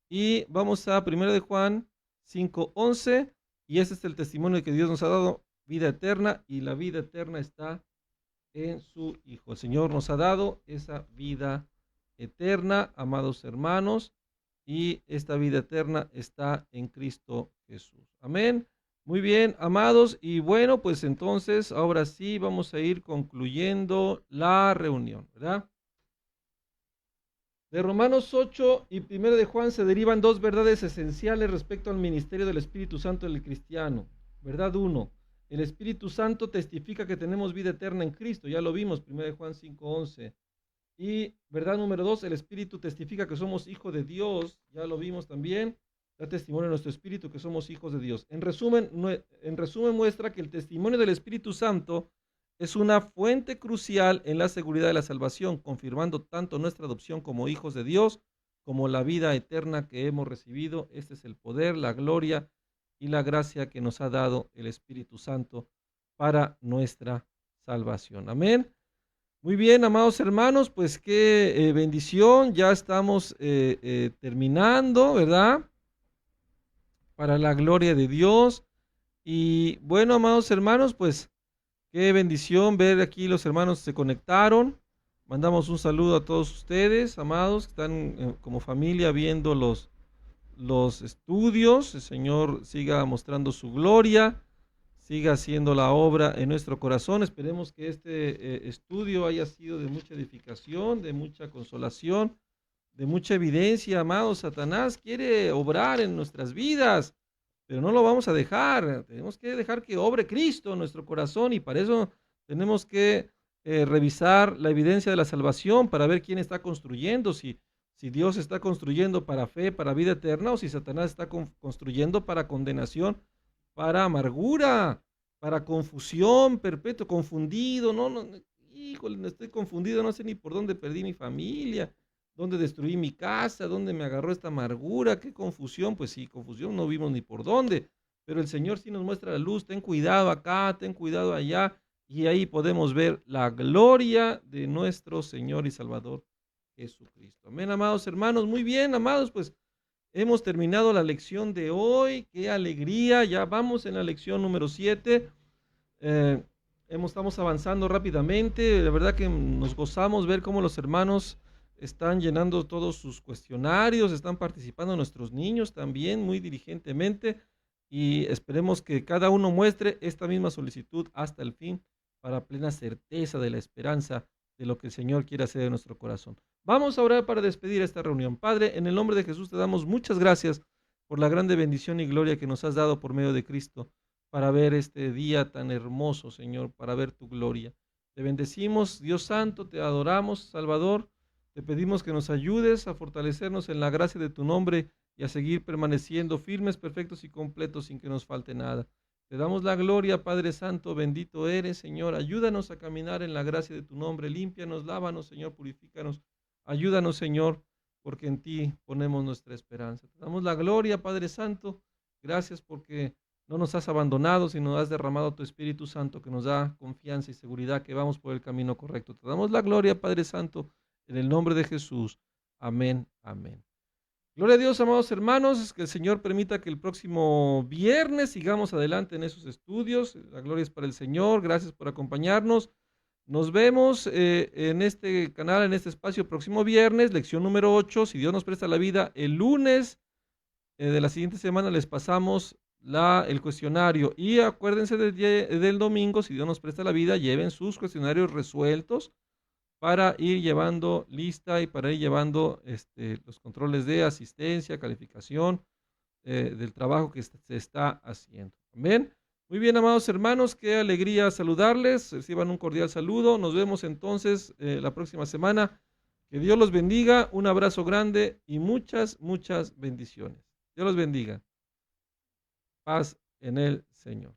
Y vamos a 1 de Juan 5:11, y ese es el testimonio de que Dios nos ha dado vida eterna, y la vida eterna está en su Hijo. El Señor nos ha dado esa vida eterna, amados hermanos, y esta vida eterna está en Cristo Jesús. Amén. Muy bien, amados, y bueno, pues entonces, ahora sí vamos a ir concluyendo la reunión, ¿verdad? De Romanos 8 y 1 de Juan se derivan dos verdades esenciales respecto al ministerio del Espíritu Santo del cristiano. Verdad 1. El Espíritu Santo testifica que tenemos vida eterna en Cristo, ya lo vimos, 1 de Juan 5:11. Y verdad número 2, el Espíritu testifica que somos hijos de Dios, ya lo vimos también, da testimonio a nuestro espíritu que somos hijos de Dios. En resumen muestra que el testimonio del Espíritu Santo es una fuente crucial en la seguridad de la salvación, confirmando tanto nuestra adopción como hijos de Dios, como la vida eterna que hemos recibido. Este es el poder, la gloria y la gracia que nos ha dado el Espíritu Santo para nuestra salvación. Amén. Muy bien, amados hermanos, pues qué bendición, ya estamos terminando, ¿verdad? Para la gloria de Dios. Y bueno, amados hermanos, pues qué bendición ver aquí los hermanos se conectaron. Mandamos un saludo a todos ustedes, amados, que están como familia viendo los estudios. El Señor siga mostrando su gloria, siga haciendo la obra en nuestro corazón. Esperemos que este estudio haya sido de mucha edificación, de mucha consolación, de mucha evidencia, amados. Satanás quiere obrar en nuestras vidas, pero no lo vamos a dejar. Tenemos que dejar que obre Cristo en nuestro corazón y para eso tenemos que revisar la evidencia de la salvación para ver quién está construyendo, si Dios está construyendo para fe, para vida eterna, o si Satanás está construyendo para condenación, para amargura, para confusión perpetua, confundido, híjole, no estoy confundido, no sé ni por dónde perdí mi familia, dónde destruí mi casa, dónde me agarró esta amargura, qué confusión. Pues sí, confusión no vimos ni por dónde, pero el Señor sí nos muestra la luz. Ten cuidado acá, ten cuidado allá, y ahí podemos ver la gloria de nuestro Señor y Salvador Jesucristo. Amén, amados hermanos. Muy bien, amados, pues hemos terminado la lección de hoy. Qué alegría, ya vamos en la lección número 7. Estamos avanzando rápidamente. La verdad que nos gozamos ver cómo los hermanos están llenando todos sus cuestionarios, están participando nuestros niños también muy diligentemente, y esperemos que cada uno muestre esta misma solicitud hasta el fin para plena certeza de la esperanza de lo que el Señor quiere hacer en nuestro corazón. Vamos a orar para despedir esta reunión. Padre, en el nombre de Jesús te damos muchas gracias por la grande bendición y gloria que nos has dado por medio de Cristo para ver este día tan hermoso, Señor, para ver tu gloria. Te bendecimos, Dios Santo, te adoramos, Salvador. Te pedimos que nos ayudes a fortalecernos en la gracia de tu nombre y a seguir permaneciendo firmes, perfectos y completos sin que nos falte nada. Te damos la gloria, Padre Santo, bendito eres, Señor. Ayúdanos a caminar en la gracia de tu nombre. Límpianos, lávanos, Señor, purifícanos. Ayúdanos, Señor, porque en ti ponemos nuestra esperanza. Te damos la gloria, Padre Santo. Gracias porque no nos has abandonado, sino has derramado tu Espíritu Santo que nos da confianza y seguridad que vamos por el camino correcto. Te damos la gloria, Padre Santo, en el nombre de Jesús. Amén, amén. Gloria a Dios, amados hermanos, que el Señor permita que el próximo viernes sigamos adelante en esos estudios. La gloria es para el Señor. Gracias por acompañarnos. Nos vemos en este canal, en este espacio, próximo viernes, lección número 8. Si Dios nos presta la vida, el lunes de la siguiente semana les pasamos el cuestionario. Y acuérdense del domingo, si Dios nos presta la vida, lleven sus cuestionarios resueltos para ir llevando lista y para ir llevando los controles de asistencia, calificación del trabajo que se está haciendo. Amén. Muy bien, amados hermanos, qué alegría saludarles. Reciban un cordial saludo. Nos vemos entonces la próxima semana. Que Dios los bendiga. Un abrazo grande y muchas, muchas bendiciones. Dios los bendiga. Paz en el Señor.